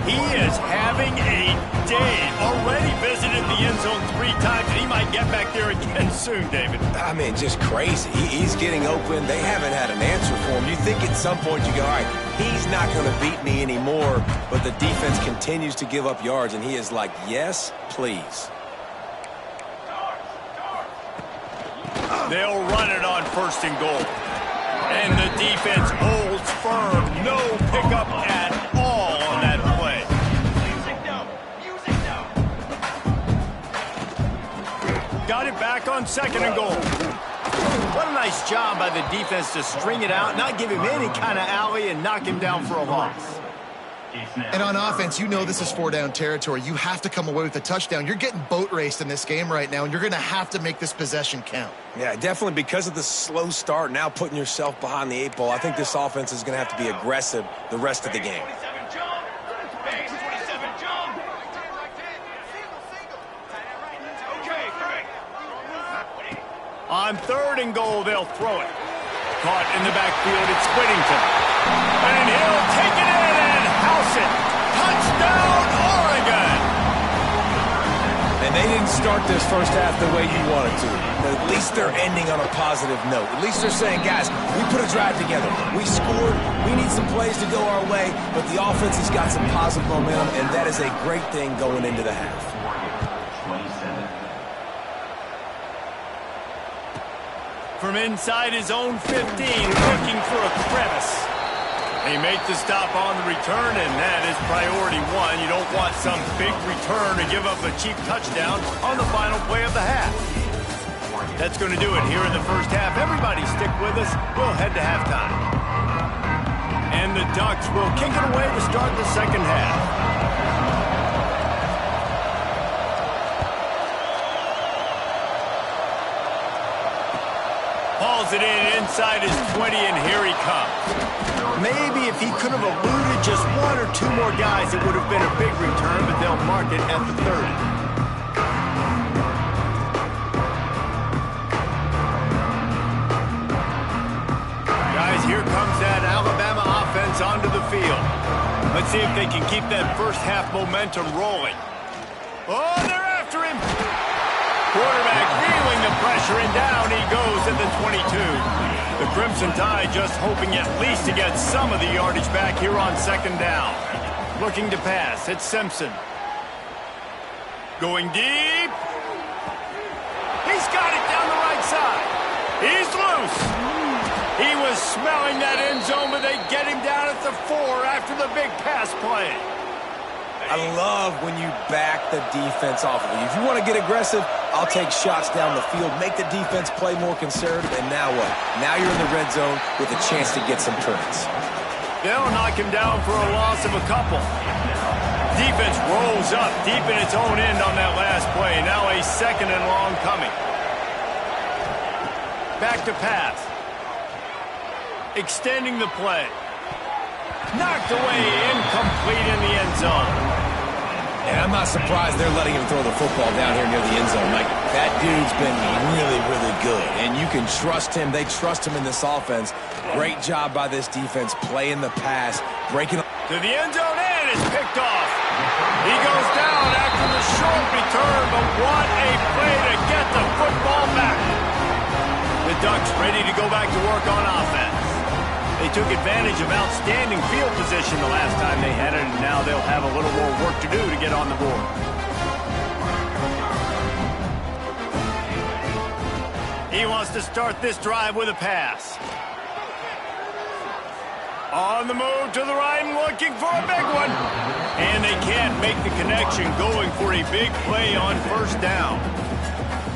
He is having a day. Already visited the end zone 3 times, and he might get back there again soon, David. I mean, just crazy. He's getting open. They haven't had an answer for him. You think at some point you go, all right, he's not going to beat me anymore, but the defense continues to give up yards, and he is like, yes, please. They'll run it on 1st and goal. And the defense holds firm. No pickup at all on that play. Got it back on 2nd and goal. What a nice job by the defense to string it out, not give him any kind of alley, and knock him down for a loss. And on offense, you know this is 4-down territory. You have to come away with a touchdown. You're getting boat raced in this game right now, and you're going to have to make this possession count. Yeah, definitely because of the slow start, now putting yourself behind the 8 ball. I think this offense is going to have to be aggressive the rest of the game. On 3rd and goal, they'll throw it. Caught in the backfield, it's Whittington. And he'll take it in and house it. Touchdown, Oregon! And they didn't start this first half the way you wanted to. But at least they're ending on a positive note. At least they're saying, guys, we put a drive together. We scored. We need some plays to go our way. But the offense has got some positive momentum, and that is a great thing going into the half. From inside his own 15, looking for a crevice. He makes the stop on the return, and that is priority 1. You don't want some big return to give up a cheap touchdown on the final play of the half. That's going to do it here in the first half. Everybody stick with us. We'll head to halftime. And the Ducks will kick it away to start the second half. Hauls it in inside his 20, and here he comes. Maybe if he could have eluded just 1 or 2 more guys, it would have been a big return, but they'll mark it at the 30. Guys, here comes that Alabama offense onto the field. Let's see if they can keep that first half momentum rolling. Oh, they're after him. Quarterback feeling the pressure, and down he goes at the 22. The Crimson Tide just hoping at least to get some of the yardage back here on 2nd down. Looking to pass. It's Simpson. Going deep. He's got it down the right side. He's loose. He was smelling that end zone, but they get him down at the 4 after the big pass play. I love when you back the defense off of you. If you want to get aggressive, I'll take shots down the field, make the defense play more conservative, and now what? Now you're in the red zone with a chance to get some points. They'll knock him down for a loss of a couple. Defense rolls up deep in its own end on that last play. Now a 2nd and long coming. Back to pass. Extending the play. Knocked away, incomplete in the end zone. And I'm not surprised they're letting him throw the football down here near the end zone. Like, that dude's been really, really good. And you can trust him. They trust him in this offense. Great job by this defense playing the pass, breaking to the end zone, and it's picked off. He goes down after the short return, but what a play to get the football back. The Ducks ready to go back to work on offense. They took advantage of outstanding field position the last time they had it, and now they'll have a little more work to do to get on the board. He wants to start this drive with a pass. On the move to the right and looking for a big one. And they can't make the connection, going for a big play on 1st down.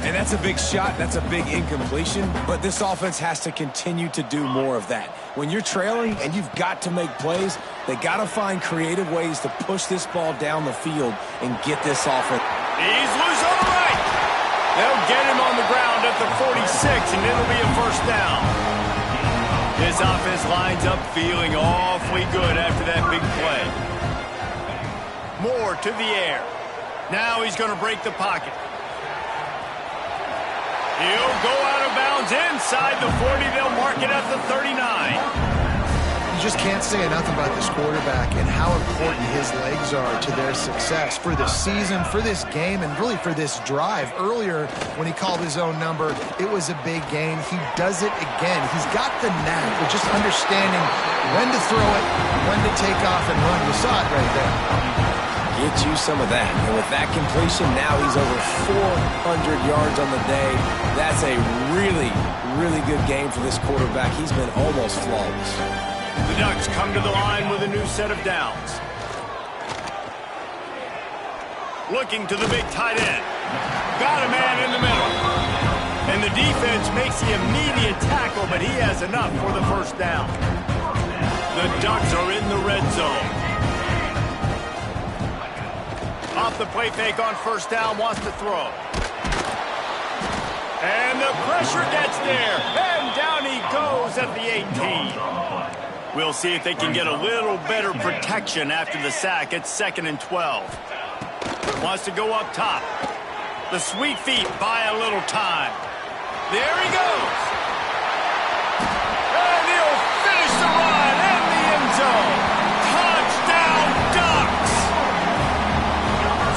And that's a big shot. That's a big incompletion. But this offense has to continue to do more of that. When you're trailing and you've got to make plays, they got to find creative ways to push this ball down the field and get this offense. He's loose on the right. They'll get him on the ground at the 46, and it'll be a 1st down. This offense lines up feeling awfully good after that big play. Moore to the air. Now he's going to break the pocket. He'll go out of bounds inside the 40. They'll mark it at the 39. You just can't say enough about this quarterback and how important his legs are to their success for this season, for this game, and really for this drive. Earlier, when he called his own number, it was a big gain. He does it again. He's got the knack of just understanding when to throw it, when to take off and run. You saw it right there. Get you some of that. And with that completion, now he's over 400 yards on the day. That's a really, really good game for this quarterback. He's been almost flawless. The Ducks come to the line with a new set of downs. Looking to the big tight end. Got a man in the middle. And the defense makes the immediate tackle, but he has enough for the first down. The Ducks are in the red zone. Off the play fake on first down, wants to throw. And the pressure gets there. And down he goes at the 18. We'll see if they can get a little better protection after the sack. It's 2nd and 12. Wants to go up top. The sweet feet buy a little time. There he goes. And he'll finish the run in the end zone. Touchdown, Ducks!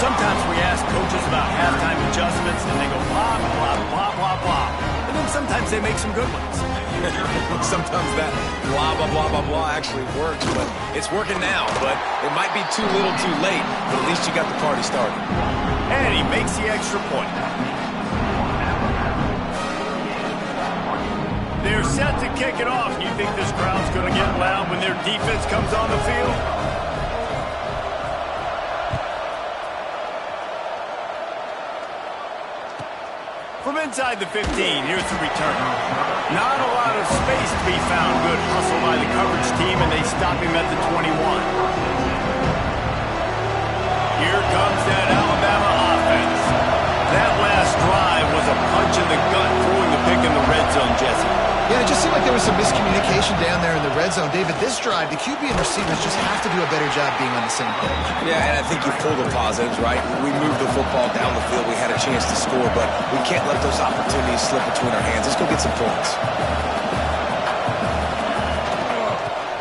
Sometimes we ask coaches about halftime adjustments, and they go blah, blah, blah, blah, blah. And then sometimes they make some good ones. Sometimes that blah, blah, blah, blah, blah actually works, but it's working now. But it might be too little too late, but at least you got the party started. And he makes the extra point. They're set to kick it off. You think this crowd's going to get loud when their defense comes on the field? From inside the 15, here's the return. Not a lot of space to be found. Good hustle by the coverage team, and they stop him at the 21. Here comes that Alabama offense. That last drive was a punch in the gut, throwing the pick in the red zone, Jesse. Yeah, it just seemed like there was some miscommunication down there in the red zone. David, this drive, the QB and receivers just have to do a better job being on the same page. Yeah, and I think you pulled the positives, right? We moved the football down the field. We had a chance to score, but we can't let those opportunities slip between our hands. Let's go get some points.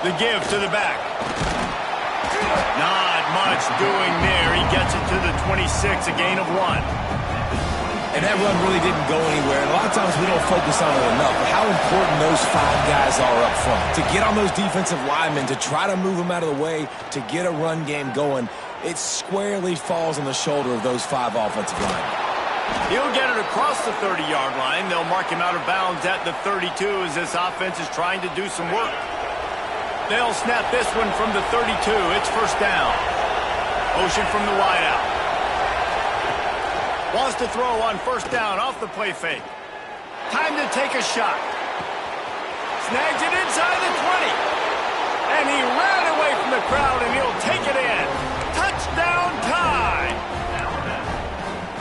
The give to the back. Not much doing there. He gets it to the 26, a gain of 1. And that run really didn't go anywhere. And a lot of times we don't focus on it enough. But how important those 5 guys are up front. To get on those defensive linemen, to try to move them out of the way, to get a run game going, it squarely falls on the shoulder of those 5 offensive linemen. He'll get it across the 30-yard line. They'll mark him out of bounds at the 32 as this offense is trying to do some work. They'll snap this one from the 32. It's first down. Motion from the wideout. Wants to throw on first down off the play fake. Time to take a shot. Snags it inside the 20. And he ran away from the crowd, and he'll take it in. Touchdown tie.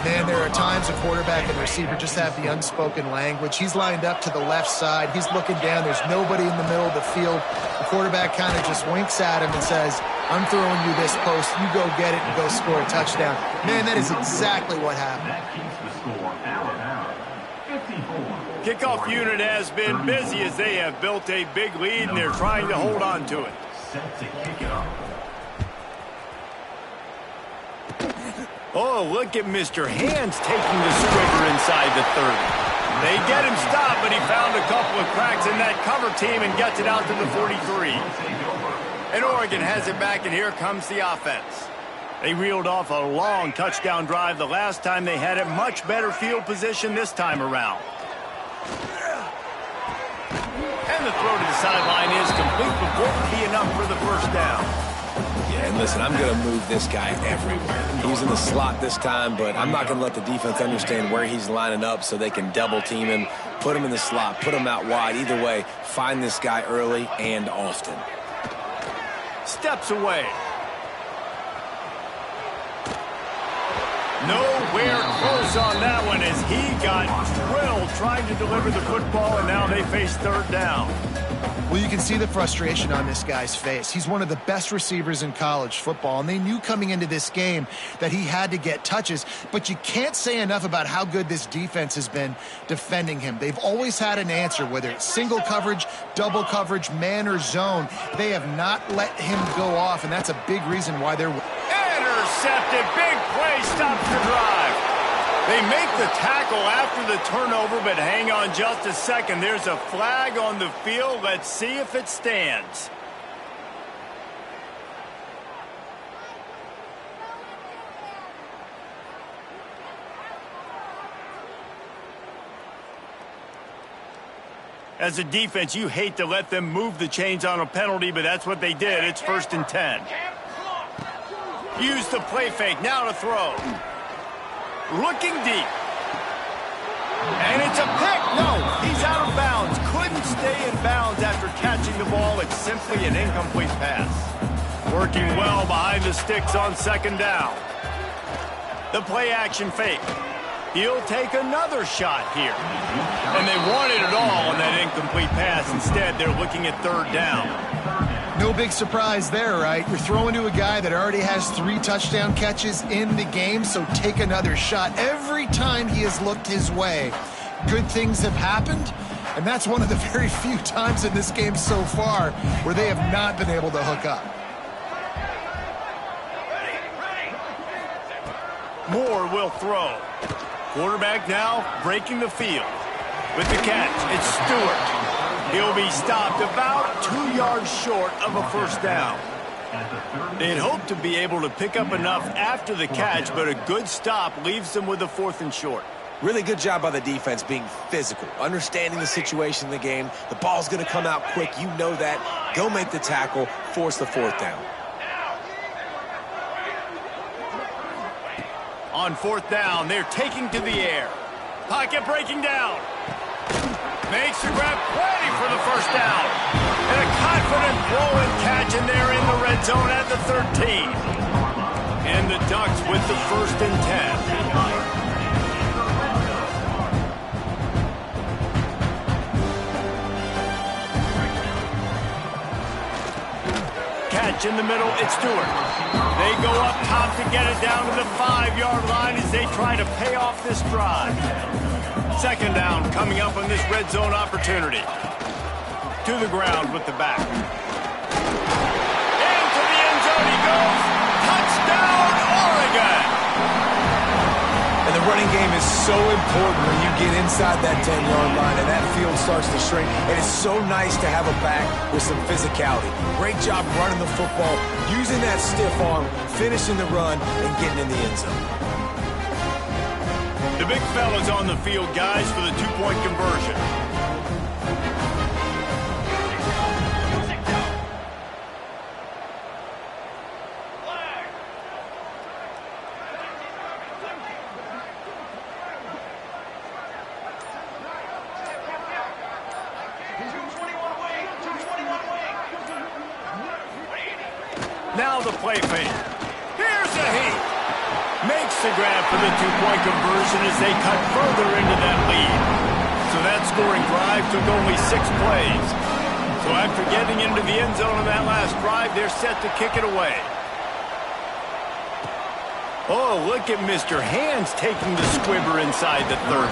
Man, there are times a quarterback and receiver just have the unspoken language. He's lined up to the left side. He's looking down. There's nobody in the middle of the field. The quarterback kind of just winks at him and says, I'm throwing you this post. You go get it and go score a touchdown. Man, that is exactly what happened. Kickoff unit has been busy as they have built a big lead, and they're trying to hold on to it. Oh, look at Mr. Hands taking the squigger inside the 30. They get him stopped, but he found a couple of cracks in that cover team and gets it out to the 43. And Oregon has it back, and here comes the offense. They reeled off a long touchdown drive the last time they had it. Much better field position this time around. And the throw to the sideline is complete, but won't be enough for the first down. Yeah, and listen, I'm going to move this guy everywhere. He's in the slot this time, but I'm not going to let the defense understand where he's lining up so they can double team him, put him in the slot, put him out wide. Either way, find this guy early and often. Steps away. Nowhere close on that one as he got drilled trying to deliver the football, and now they face third down. Well, you can see the frustration on this guy's face. He's one of the best receivers in college football, and they knew coming into this game that he had to get touches, but you can't say enough about how good this defense has been defending him. They've always had an answer, whether it's single coverage, double coverage, man or zone. They have not let him go off, and that's a big reason why they're... Intercepted. Big play. Stops the drive. They make the tackle after the turnover, but hang on just a second. There's a flag on the field. Let's see if it stands. As a defense, you hate to let them move the chains on a penalty, but that's what they did. It's 1st and 10. Use the play fake. Now to throw. Looking deep. And it's a pick. No, he's out of bounds. Couldn't stay in bounds after catching the ball. It's simply an incomplete pass. Working well behind the sticks on 2nd down. The play action fake. He'll take another shot here. And they wanted it all on that incomplete pass. Instead, they're looking at 3rd down. No big surprise there, right? You're throwing to a guy that already has 3 touchdown catches in the game, so take another shot. Every time he has looked his way, good things have happened, and that's one of the very few times in this game so far where they have not been able to hook up. Moore will throw. Quarterback now breaking the field. With the catch, it's Stewart. He'll be stopped about 2 yards short of a 1st down. They'd hoped to be able to pick up enough after the catch, but a good stop leaves them with a 4th and short. Really good job by the defense being physical, understanding the situation in the game. The ball's going to come out quick. You know that. Go make the tackle, force the 4th down. On 4th down, they're taking to the air. Pocket breaking down. Makes the grab, plenty for the 1st down. And a confident throw and catch, and they're in the red zone at the 13. And the Ducks with the 1st and 10. Catch in the middle, it's Stewart. They go up top to get it down to the 5-yard line as they try to pay off this drive. 2nd down coming up on this red zone opportunity. To the ground with the back. Into the end zone he goes. Touchdown, Oregon! And the running game is so important when you get inside that 10-yard line and that field starts to shrink. And it's so nice to have a back with some physicality. Great job running the football, using that stiff arm, finishing the run, and getting in the end zone. The big fella's on the field, guys, for the 2-point conversion. Now the play fake. Here's a heat. Makes the grab for the 2-point conversion as they cut further into that lead. So that scoring drive took only 6 plays. So after getting into the end zone on that last drive, they're set to kick it away. Oh, look at Mr. Hands taking the squibber inside the 30.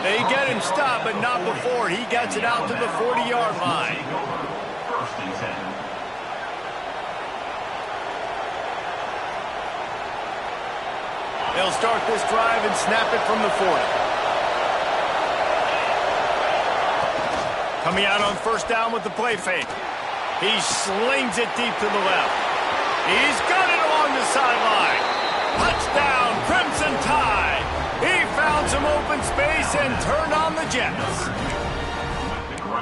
They get him stopped, but not before he gets it out to the 40-yard line. They'll start this drive and snap it from the 40. Coming out on 1st down with the play fake. He slings it deep to the left. He's got it along the sideline. Touchdown, Crimson Tide. He found some open space and turned on the Jets.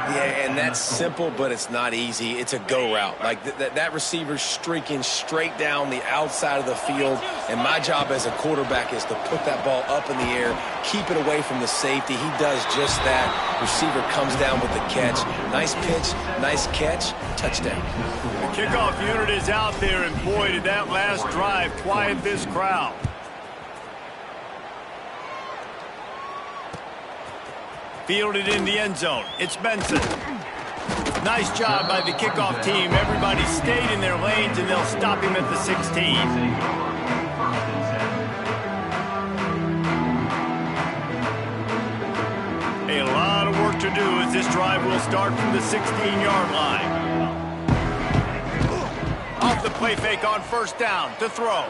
Yeah, and that's simple, but it's not easy. It's a go route. Like that receiver's streaking straight down the outside of the field, and my job as a quarterback is to put that ball up in the air, keep it away from the safety. He does just that. Receiver comes down with the catch. Nice pitch, nice catch, touchdown. The kickoff unit is out there, and boy, did that last drive quiet this crowd. Fielded in the end zone. It's Benson. Nice job by the kickoff team. Everybody stayed in their lanes, and they'll stop him at the 16. A lot of work to do as this drive will start from the 16-yard line. Off the play fake on first down to throw.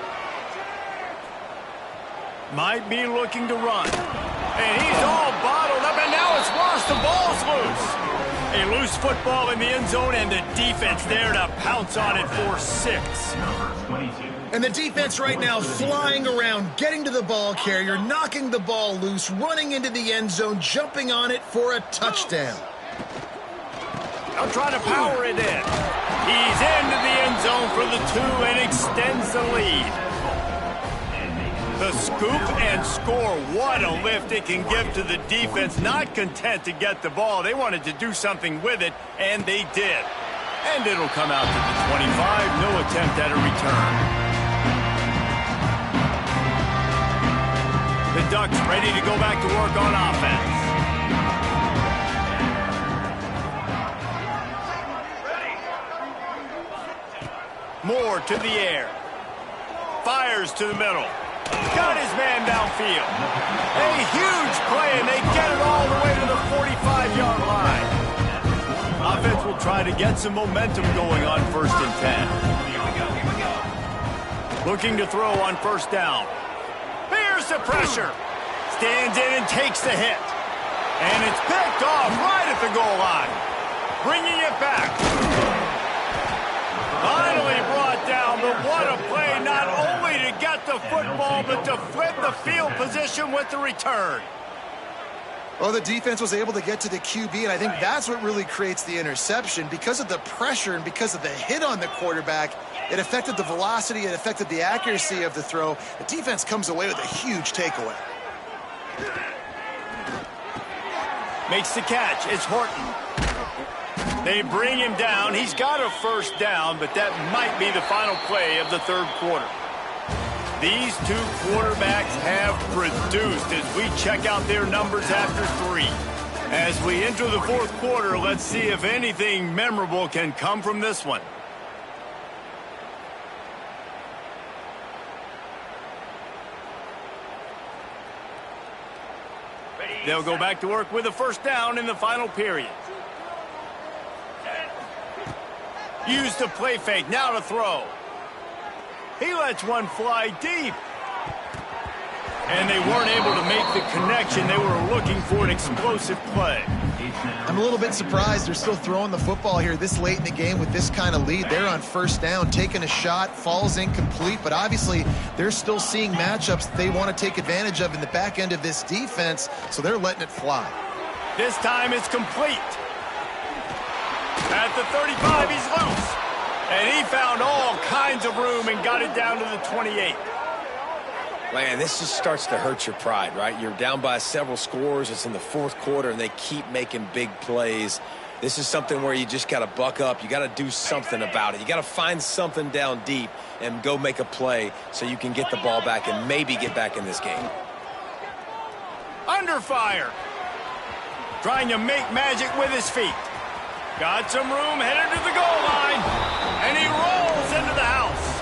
Might be looking to run. And he's all bottled up, and now it's worse. The ball's loose. A loose football in the end zone, and the defense there to pounce on it for 6. And the defense right now flying around, getting to the ball carrier, knocking the ball loose, running into the end zone, jumping on it for a touchdown. I'm trying to power it in. He's into the end zone for the 2 and extends the lead. The scoop and score. What a lift it can give to the defense. Not content to get the ball. They wanted to do something with it, and they did. And it'll come out to the 25. No attempt at a return. The Ducks ready to go back to work on offense. Moore to the air. Fires to the middle. Got his man downfield. A huge play, and they get it all the way to the 45-yard line. Offense will try to get some momentum going on 1st and 10. Looking to throw on first down. Here's the pressure. Stands in and takes the hit. And it's picked off right at the goal line. Bringing it back. Finally brought down, but what a play, not only to get the football, but to flip the field position with the return. Well, the defense was able to get to the QB, and I think that's what really creates the interception. Because of the pressure and because of the hit on the quarterback, it affected the velocity, it affected the accuracy of the throw. The defense comes away with a huge takeaway. Makes the catch. It's Horton. They bring him down. He's got a first down, but that might be the final play of the 3rd quarter. These 2 quarterbacks have produced as we check out their numbers after 3. As we enter the 4th quarter, let's see if anything memorable can come from this one. They'll go back to work with a first down in the final period. Used the play fake, now to throw. He lets one fly deep. And they weren't able to make the connection. They were looking for an explosive play. I'm a little bit surprised they're still throwing the football here this late in the game with this kind of lead. They're on first down, taking a shot, falls incomplete, but obviously they're still seeing matchups that they want to take advantage of in the back end of this defense, so they're letting it fly. This time it's complete. At the 35, he's loose. And he found all kinds of room and got it down to the 28. Man, this just starts to hurt your pride, right? You're down by several scores. It's in the 4th quarter, and they keep making big plays. This is something where you just got to buck up. You got to do something about it. You got to find something down deep and go make a play so you can get the ball back and maybe get back in this game. Under fire. Trying to make magic with his feet. Got some room, headed to the goal line, and he rolls into the house.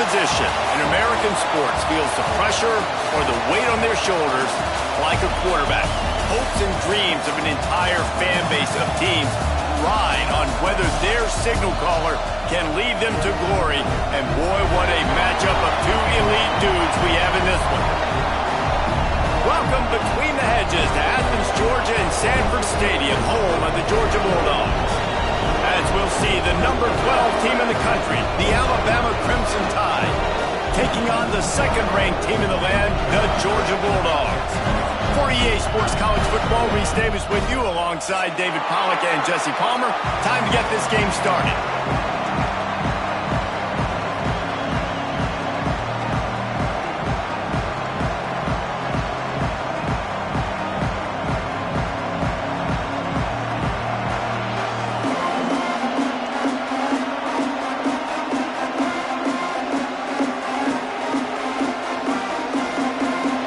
position in American sports feels the pressure or the weight on their shoulders like a quarterback. Hopes and dreams of an entire fan base of teams ride on whether their signal caller can lead them to glory. And boy, what a matchup of two elite dudes we have in this one. Welcome between the hedges to Athens, Georgia and Sanford Stadium, home of the Georgia Bulldogs. As we'll see the number 12 team in the country, the Alabama Crimson Tide, taking on the second-ranked team in the land, the Georgia Bulldogs. For EA Sports College Football, Reese Davis with you alongside David Pollack and Jesse Palmer. Time to get this game started.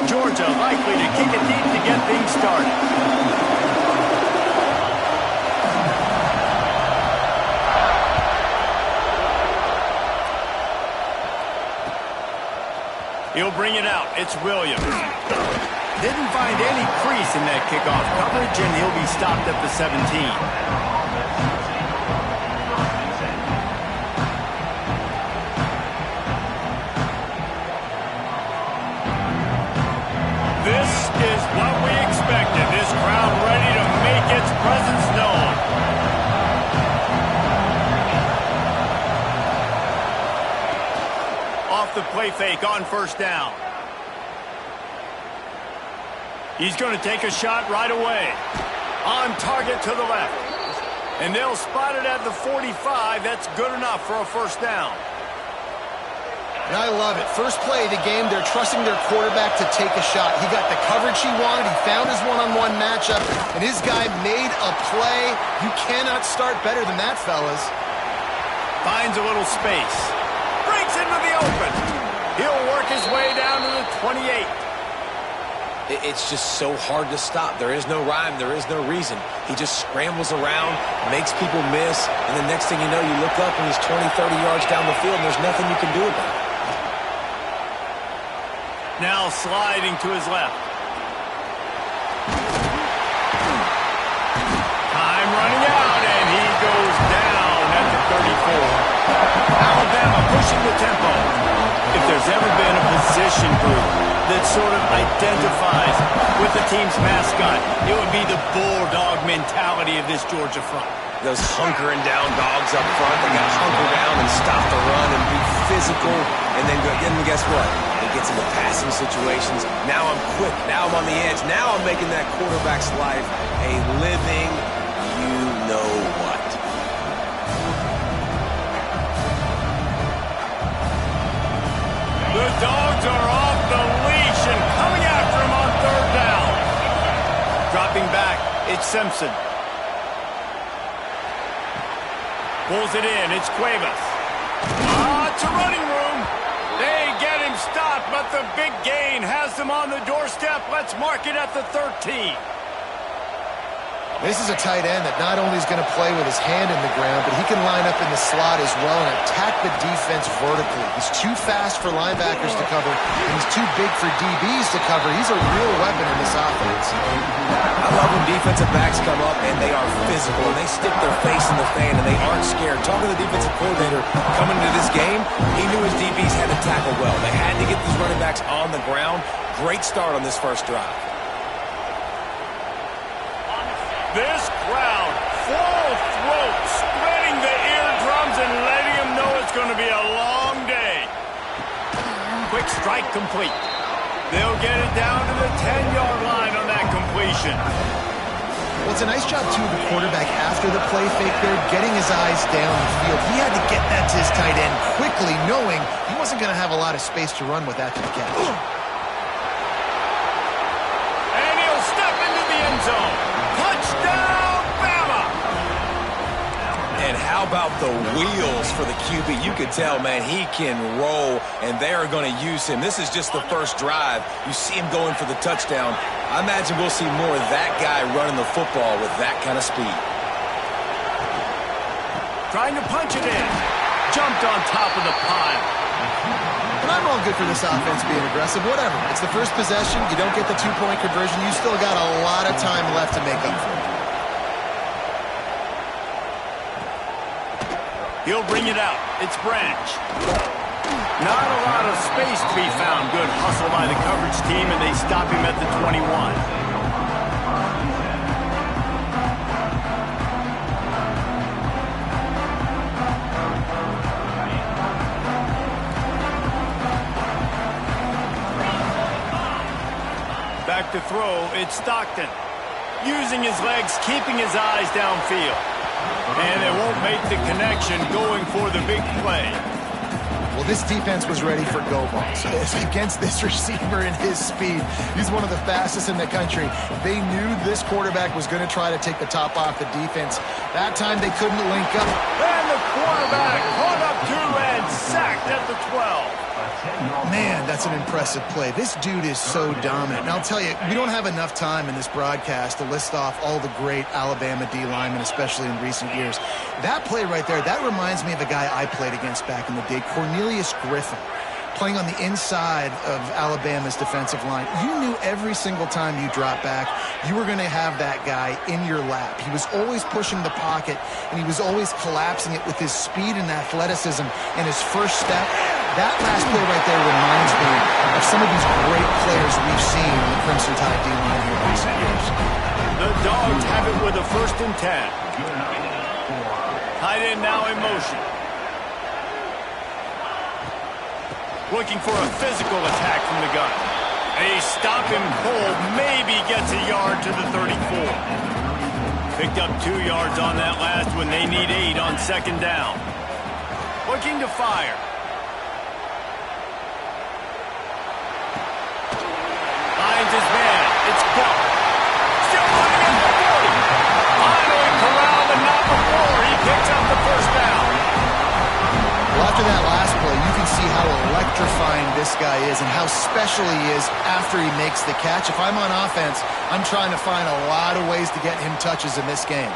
Georgia likely to kick it deep to get things started. He'll bring it out. It's Williams. Didn't find any crease in that kickoff coverage, and he'll be stopped at the 17. This is what we expected. This crowd ready to make its presence known. Off the play fake on first down. He's going to take a shot right away. On target to the left. And they'll spot it at the 45. That's good enough for a first down. And I love it. First play of the game, they're trusting their quarterback to take a shot. He got the coverage he wanted. He found his one-on-one matchup, and his guy made a play. You cannot start better than that, fellas. Finds a little space. Breaks into the open. He'll work his way down to the 28. It's just so hard to stop. There is no rhyme. There is no reason. He just scrambles around, makes people miss, and the next thing you know, you look up and he's 20, 30 yards down the field, and there's nothing you can do about it. Now sliding to his left. Time running out, and he goes down at the 34. Alabama pushing the tempo. If there's ever been a position group that sort of identifies with the team's mascot, it would be the bulldog mentality of this Georgia front. Those hunkering down dogs up front, they got to hunker down and stop the run and be physical, and then guess what? It gets into passing situations. Now I'm quick. Now I'm on the edge. Now I'm making that quarterback's life a living you-know-what. The Dogs are off the leash and coming after him on third down. Dropping back, it's Simpson. Pulls it in, it's Cuevas. It's a running room. They get him stopped, but the big gain has them on the doorstep. Let's mark it at the 13. This is a tight end that not only is going to play with his hand in the ground, but he can line up in the slot as well and attack the defense vertically. He's too fast for linebackers to cover, and he's too big for DBs to cover. He's a real weapon in this offense. I love when defensive backs come up and they are physical and they stick their face in the fan and they aren't scared. Talking to the defensive coordinator coming into this game, he knew his DBs had to tackle well. They had to get these running backs on the ground. Great start on this first drive. This crowd, full throat, spreading the eardrums and letting them know it's going to be a long day. Quick strike complete. They'll get it down to the 10-yard line on that completion. Well, it's a nice job, too, of the quarterback after the play fake there, getting his eyes down the field. He had to get that to his tight end quickly, knowing he wasn't going to have a lot of space to run with after the catch. And he'll step into the end zone. Touchdown, Bama! And how about the wheels for the QB? You could tell, man, he can roll, and they are going to use him. This is just the first drive. You see him going for the touchdown. I imagine we'll see more of that guy running the football with that kind of speed. Trying to punch it in. Jumped on top of the pile. And I'm all good for this offense being aggressive. Whatever. It's the first possession. You don't get the two-point conversion. You still got a lot of time left to make up for it. He'll bring it out. It's Branch. Not a lot of space to be found. Good hustle by the coverage team, and they stop him at the 21. Back to throw, it's Stockton. Using his legs, keeping his eyes downfield. And it won't make the connection going for the big play. Well, this defense was ready for go balls. Against this receiver and his speed, he's one of the fastest in the country. They knew this quarterback was going to try to take the top off the defense. That time they couldn't link up. And the quarterback caught up to and sacked at the 12. Man, that's an impressive play. This dude is so dominant. And I'll tell you, we don't have enough time in this broadcast to list off all the great Alabama D linemen, especially in recent years. That play right there, that reminds me of a guy I played against back in the day, Cornelius Griffin, playing on the inside of Alabama's defensive line. You knew every single time you dropped back, you were going to have that guy in your lap. He was always pushing the pocket, and he was always collapsing it with his speed and athleticism and his first step. That last play right there reminds me of some of these great players we've seen in the Crimson Tide D-line here in recent years. The Dogs have it with a 1st and 10. Tight end now in motion. Looking for a physical attack from the gun. They stop him cold, maybe gets a yard to the 34. Picked up 2 yards on that last one. They need 8 on 2nd down. Looking to fire. Finds his man. It's Buck. Still running at the 40. Finally corralled, but not before he picks up the 1st down. Well, after that last play, you can see how electrifying this guy is and how special he is after he makes the catch. If I'm on offense, I'm trying to find a lot of ways to get him touches in this game.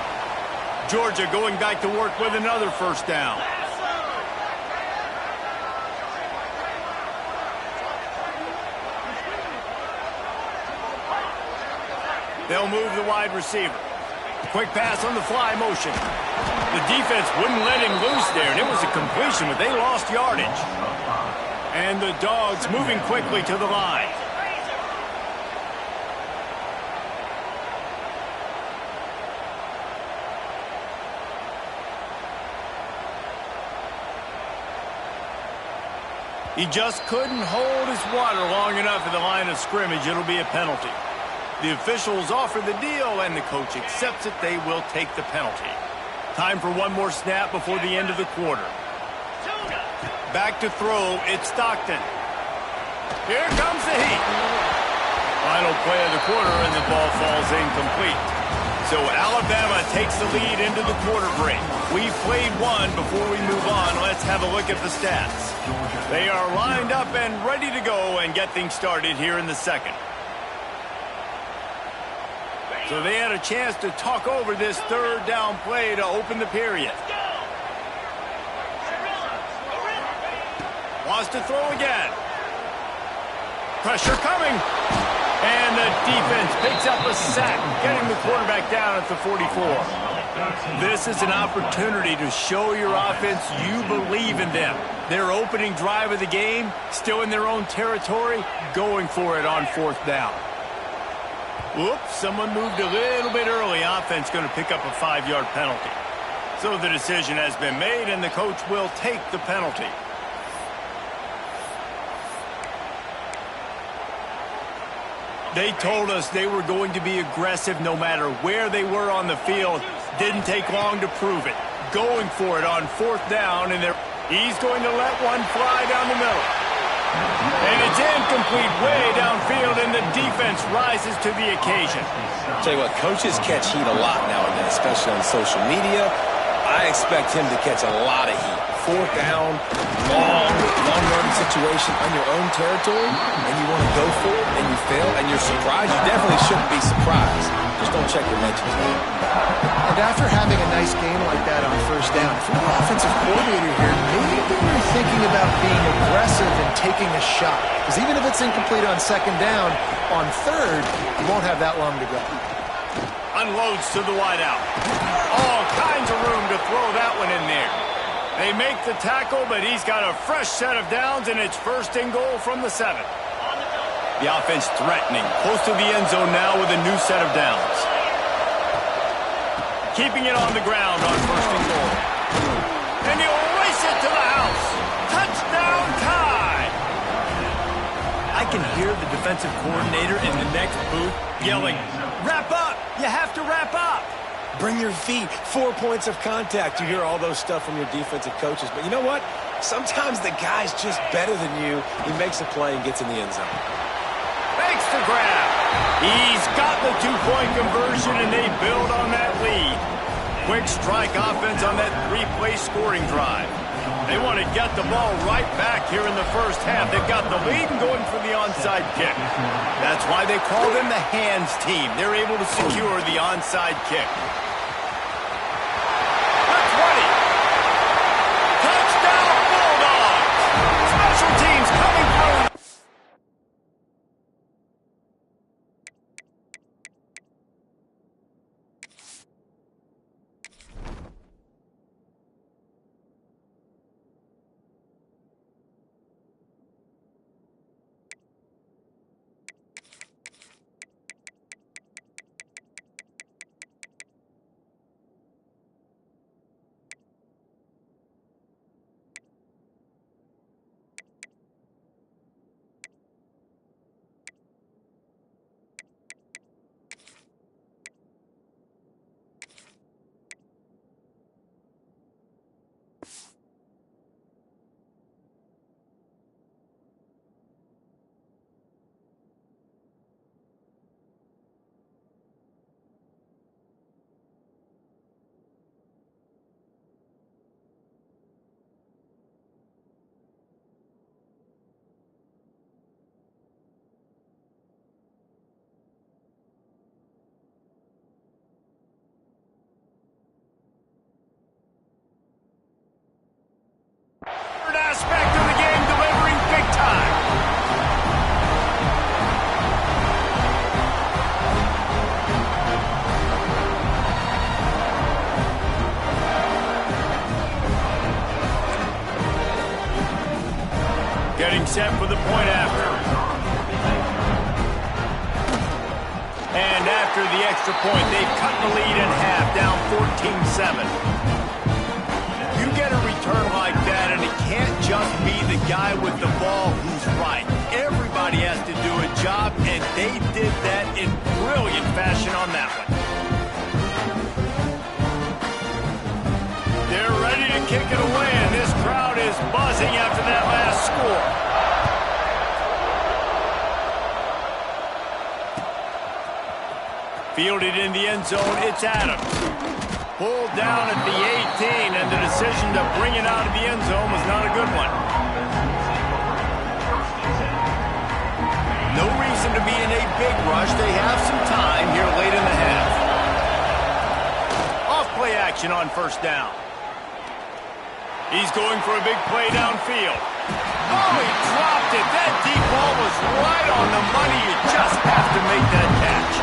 Georgia going back to work with another 1st down. They'll move the wide receiver. Quick pass on the fly motion. The defense wouldn't let him loose there, and it was a completion, but they lost yardage. And the Dogs moving quickly to the line. He just couldn't hold his water long enough at the line of scrimmage. It'll be a penalty. The officials offer the deal, and the coach accepts it. They will take the penalty. Time for one more snap before the end of the quarter. Back to throw, it's Stockton. Here comes the heat. Final play of the quarter, and the ball falls incomplete. So Alabama takes the lead into the quarter break. We've played one. Before we move on, let's have a look at the stats. They are lined up and ready to go and get things started here in the 2nd. So they had a chance to talk over this 3rd down play to open the period. Wants to throw again. Pressure coming. And the defense picks up a sack, getting the quarterback down at the 44. This is an opportunity to show your offense you believe in them. Their opening drive of the game, still in their own territory, going for it on 4th down. Whoops, someone moved a little bit early. Offense going to pick up a 5-yard penalty. So the decision has been made, and the coach will take the penalty. They told us they were going to be aggressive no matter where they were on the field. Didn't take long to prove it. Going for it on 4th down, and he's going to let one fly down the middle. And it's incomplete way downfield, and the defense rises to the occasion. Tell you what, coaches catch heat a lot nowadays, especially on social media. I expect him to catch a lot of heat. 4th down, long yardage situation on your own territory, and you want to go for it, and you fail, and you're surprised. You definitely shouldn't be surprised. Just don't check your mentions. And after having a nice game like that on first down, if you're the offensive coordinator here, maybe you're thinking about being aggressive and taking a shot. Because even if it's incomplete on second down, on third, you won't have that long to go. Unloads to the wideout. All kinds of room to throw that one in there. They make the tackle, but he's got a fresh set of downs, and it's first and goal from the 7. The offense threatening, close to the end zone now with a new set of downs. Keeping it on the ground on first and goal. And he'll race it to the house. Touchdown tie! I can hear the defensive coordinator in the next booth yelling, "Wrap up! You have to wrap up!" Bring your feet. 4 points of contact. You hear all those stuff from your defensive coaches. But you know what? Sometimes the guy's just better than you. He makes a play and gets in the end zone. Makes the grab. He's got the 2-point conversion, and they build on that lead. Quick strike offense on that 3-play scoring drive. They want to get the ball right back here in the first half. They've got the lead and going for the onside kick. That's why they call them the hands team. They're able to secure the onside kick. The 20. Touchdown Bulldogs. Special teams coming through. Aspect of the game, delivering big time. Getting set for the point after. And after the extra point, they've cut the lead in half, down 14-7. You get a return like that, and it can't just be the guy with the ball who's right. Everybody has to do a job, and they did that in brilliant fashion on that one. They're ready to kick it away, and this crowd is buzzing after that last score. Fielded in the end zone, it's Adams. Pulled down at the 18, and the decision to bring it out of the end zone was not a good one. No reason to be in a big rush. They have some time here late in the half. Off-play action on first down. He's going for a big play downfield. Oh, he dropped it. That deep ball was right on the money. You just have to make that catch.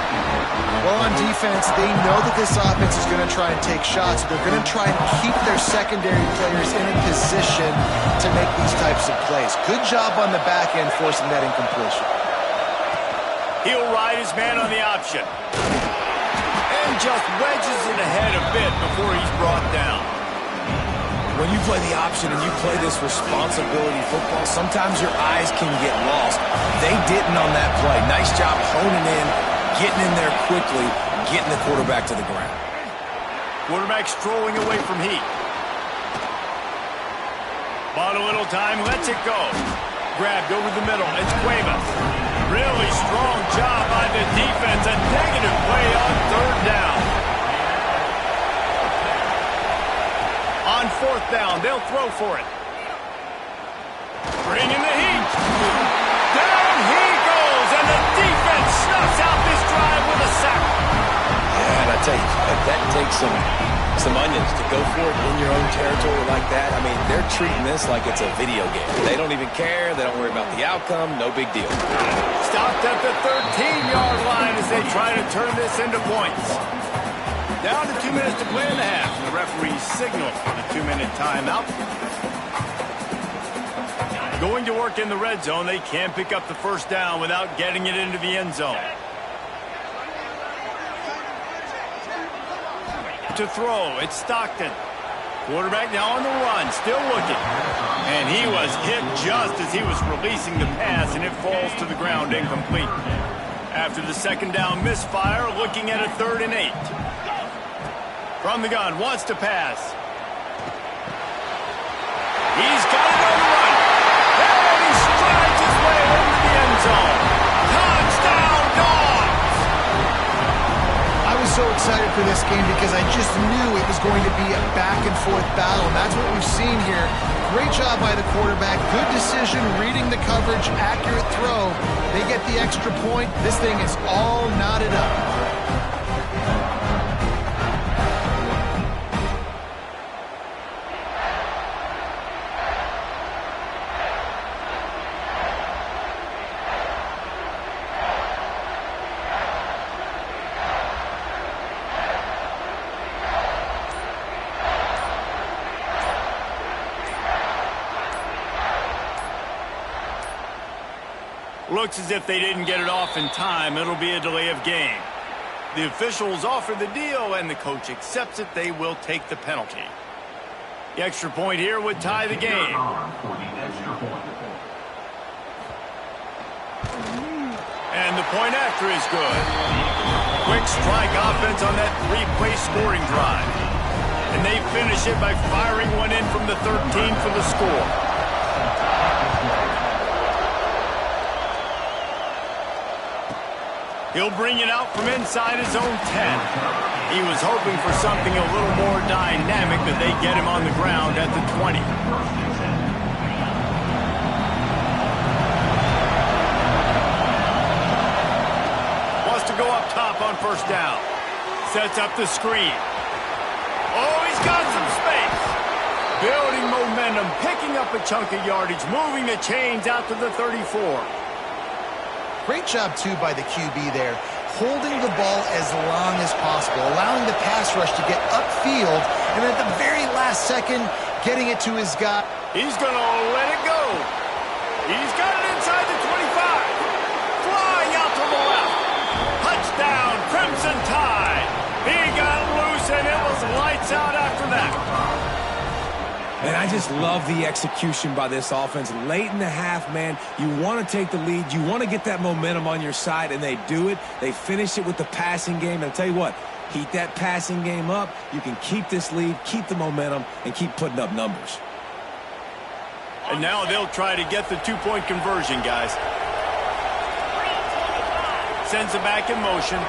Well, on defense, they know that this offense is going to try and take shots. They're going to try and keep their secondary players in a position to make these types of plays. Good job on the back end forcing that incompletion. He'll ride his man on the option. And just wedges it ahead a bit before he's brought down. When you play the option and you play this responsibility football, sometimes your eyes can get lost. They didn't on that play. Nice job honing in, getting in there quickly, getting the quarterback to the ground. Quarterback strolling away from heat. Bought a little time, lets it go. Grabbed over the middle, it's Cuevas. Really strong job by the defense. A negative play on third down. On fourth down, they'll throw for it. Bringing the heat. Down he goes, and the defense snuffs out this drive with a sack. that takes some onions to go for it in your own territory like that. I mean, they're treating this like it's a video game. They don't even care. They don't worry about the outcome. No big deal. Stopped at the 13-yard line as they try to turn this into points. Down to 2 minutes to play in the half. The referee signaled for the 2-minute timeout. Going to work in the red zone. They can't pick up the first down without getting it into the end zone. To throw, it's Stockton. Quarterback now on the run, still looking. And he was hit just as he was releasing the pass, and it falls to the ground incomplete. After the second down misfire, looking at a 3rd and 8. From the gun, wants to pass. He's got it on the run. And he strides his way into the end zone. Touchdown, Dogs! I was so excited for this game because I just knew it was going to be a back-and-forth battle, and that's what we've seen here. Great job by the quarterback. Good decision, reading the coverage, accurate throw. They get the extra point. This thing is all knotted up. Looks as if they didn't get it off in time. It'll be a delay of game. The officials offer the deal, and the coach accepts it. They will take the penalty. The extra point here would tie the game. And the point after is good. Quick strike offense on that 3-play scoring drive. And they finish it by firing one in from the 13 for the score. He'll bring it out from inside his own 10. He was hoping for something a little more dynamic, but they get him on the ground at the 20. Wants to go up top on first down. Sets up the screen. Oh, he's got some space. Building momentum, picking up a chunk of yardage, moving the chains out to the 34. Great job, too, by the QB there, holding the ball as long as possible, allowing the pass rush to get upfield, and at the very last second, getting it to his guy. He's going to let it go. He's got it inside the 25. Flying out to the left. Touchdown, Crimson Tide. He got loose, and it was lights out after that. And I just love the execution by this offense. Late in the half, man, you want to take the lead. You want to get that momentum on your side, and they do it. They finish it with the passing game. And I'll tell you what, heat that passing game up. You can keep this lead, keep the momentum, and keep putting up numbers. And now they'll try to get the 2-point conversion, guys. Sends it back in motion.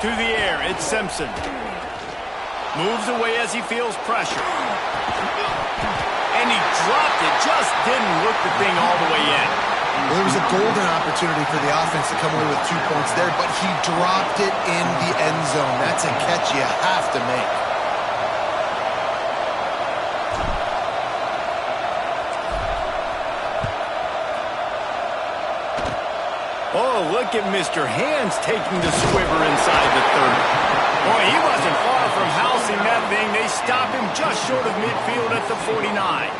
To the air, it's Simpson. Moves away as he feels pressure. And he dropped it, just didn't look the thing all the way in. Well, there was a golden opportunity for the offense to come away with 2 points there, but he dropped it in the end zone. That's a catch you have to make. Oh, look at Mr. Hands taking the squiver inside the 30. Boy, he wasn't far from housing that thing. They stop him just short of midfield at the 49.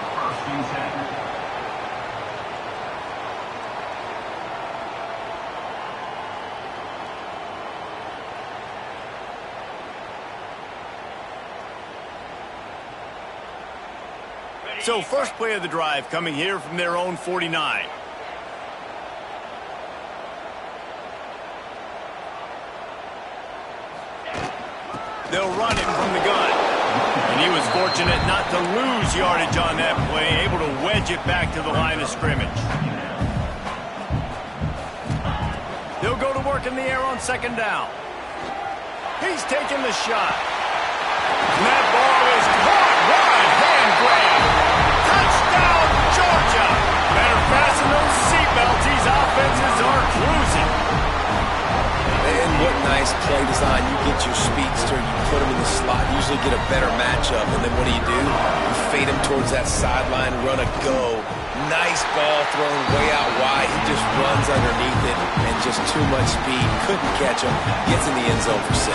So first play of the drive coming here from their own 49. They'll run it from the gun. And he was fortunate not to lose yardage on that play, able to wedge it back to the line of scrimmage. They'll go to work in the air on second down. He's taking the shot. And that ball is caught. Wide hand grab. Touchdown, Georgia. Better fasten those seatbelts. These offenses are cruising. And what nice play design. You get your speedster, you put him in the slot, usually get a better matchup, and then what do? You fade him towards that sideline, run a go. Nice ball thrown way out wide. He just runs underneath it, and just too much speed. Couldn't catch him. Gets in the end zone for 6.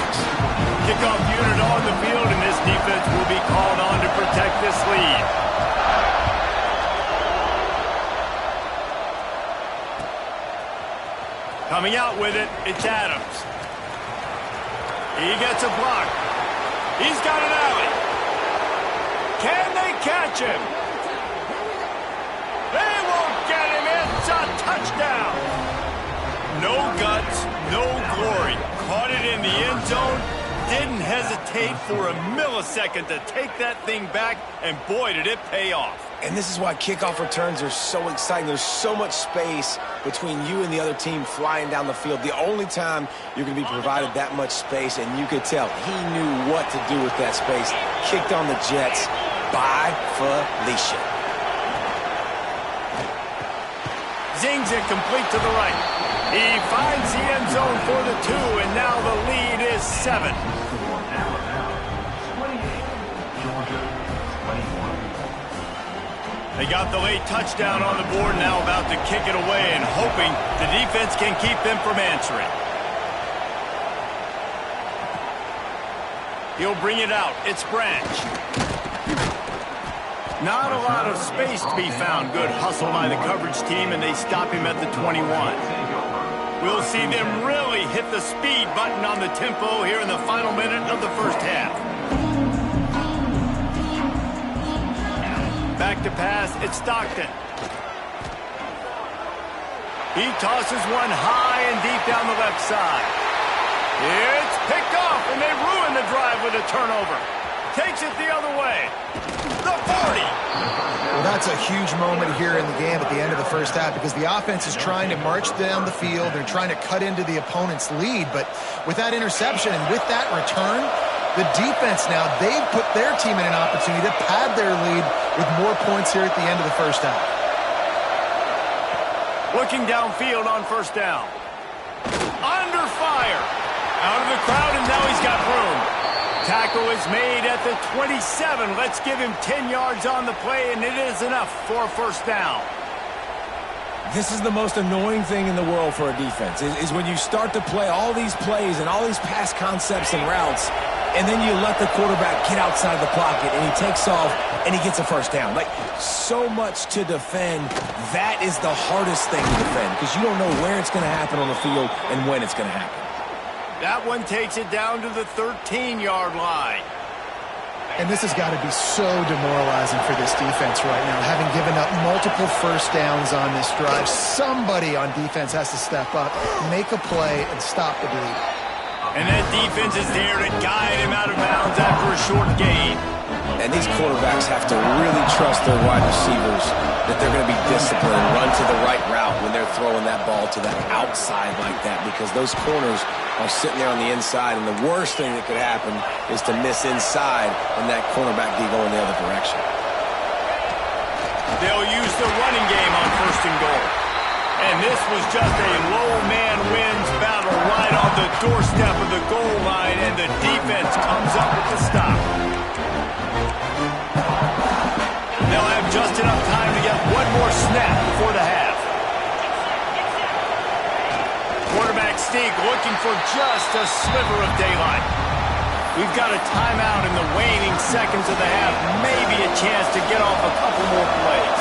Kickoff unit on the field, and this defense will be called on to protect this lead. Coming out with it, it's Adams. He gets a block. He's got an alley. Can they catch him? They won't get him. It's a touchdown. No guts, no glory. Caught it in the end zone. Didn't hesitate for a millisecond to take that thing back, and boy, did it pay off. And this is why kickoff returns are so exciting. There's so much space between you and the other team flying down the field. The only time you're going to be provided that much space, and you could tell he knew what to do with that space. Kicked on the Jets by Felicia. Zings it complete to the right. He finds the end zone for the 2, and now the lead is 7. They got the late touchdown on the board, now about to kick it away and hoping the defense can keep them from answering. He'll bring it out. It's Branch. Not a lot of space to be found. Good hustle by the coverage team, and they stop him at the 21. We'll see them really hit the speed button on the tempo here in the final minute of the first half. Back to pass, it's Stockton. He tosses one high and deep down the left side. It's picked off, and they ruin the drive with a turnover. Takes it the other way. The 40. Well, that's a huge moment here in the game at the end of the first half because the offense is trying to march down the field. They're trying to cut into the opponent's lead, but with that interception and with that return, the defense now, they've put their team in an opportunity to pad their lead with more points here at the end of the first half. Looking downfield on first down. Under fire. Out of the crowd, and now he's got room. Tackle is made at the 27. Let's give him 10 yards on the play, and it is enough for a first down. This is the most annoying thing in the world for a defense, is when you start to play all these plays and all these pass concepts and routes, and then you let the quarterback get outside the pocket, and he takes off, and he gets a first down. Like, so much to defend. That is the hardest thing to defend, because you don't know where it's going to happen on the field and when it's going to happen. That one takes it down to the 13-yard line. And this has got to be so demoralizing for this defense right now, having given up multiple first downs on this drive. Somebody on defense has to step up, make a play, and stop the bleed. And that defense is there to guide him out of bounds after a short gain. And these quarterbacks have to really trust their wide receivers that they're going to be disciplined and run to the right route when they're throwing that ball to the outside like that, because those corners are sitting there on the inside, and the worst thing that could happen is to miss inside and that cornerback be going the other direction. They'll use the running game on first and goal. And this was just a low man wins battle right on the doorstep of the goal line, and the defense comes up with the stop. They'll have just enough time to get one more snap before the half. Quarterback sneak looking for just a sliver of daylight. We've got a timeout in the waning seconds of the half. Maybe a chance to get off a couple more plays.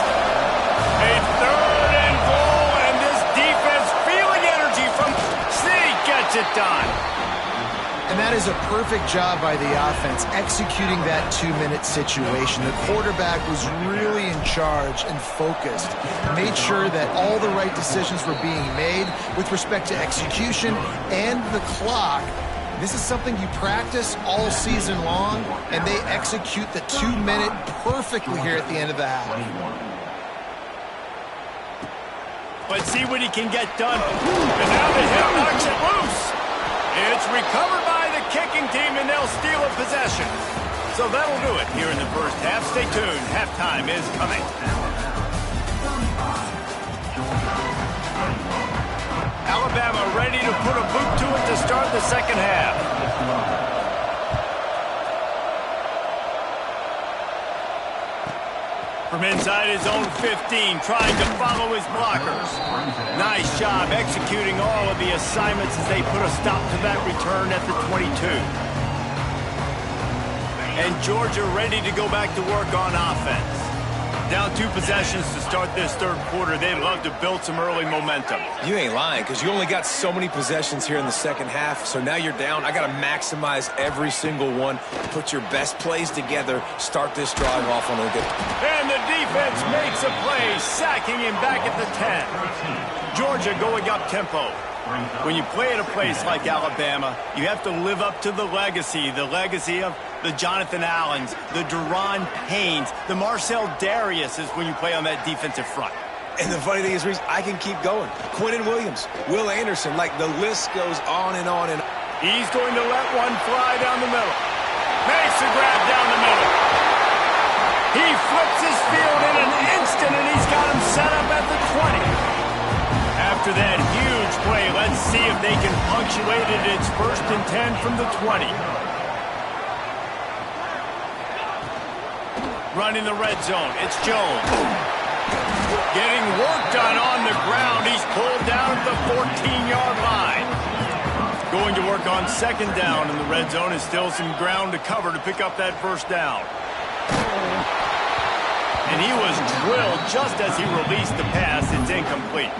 A third and goal, and this defense feeling energy from Sneak gets it done. And that is a perfect job by the offense, executing that 2-minute situation. The quarterback was really in charge and focused, made sure that all the right decisions were being made with respect to execution and the clock. This is something you practice all season long, and they execute the 2-minute perfectly here at the end of the half. Let's see what he can get done. And now the hit knocks it loose. It's recovered by the kicking team, and they'll steal a possession. So that'll do it here in the first half. Stay tuned. Halftime is coming. Alabama ready to put a boot to it to start the second half. From inside his own 15, trying to follow his blockers. Nice job executing all of the assignments as they put a stop to that return at the 22. And Georgia ready to go back to work on offense. Down 2 possessions to start this third quarter. They'd love to build some early momentum. You ain't lying, because you only got so many possessions here in the second half, so now you're down. I got to maximize every single one, put your best plays together, start this drive off on a good... And the defense makes a play, sacking him back at the 10. Georgia going up tempo. When you play at a place like Alabama, you have to live up to the legacy of the Jonathan Allens, the Deron Paynes, the Marcel Dariuses when you play on that defensive front. And the funny thing is, Reese, I can keep going. Quentin Williams, Will Anderson, like the list goes on and on and on. He's going to let one fly down the middle. Makes a grab down the middle. He flips his field in an instant, and he's got him set up at the 20. After that huge play, let's see if they can punctuate it. It's 1st and 10 from the 20. Running the red zone, it's Jones. Getting work done on the ground. He's pulled down at the 14-yard line. Going to work on 2nd down in the red zone, and still some ground to cover to pick up that 1st down. And he was drilled just as he released the pass. It's incomplete.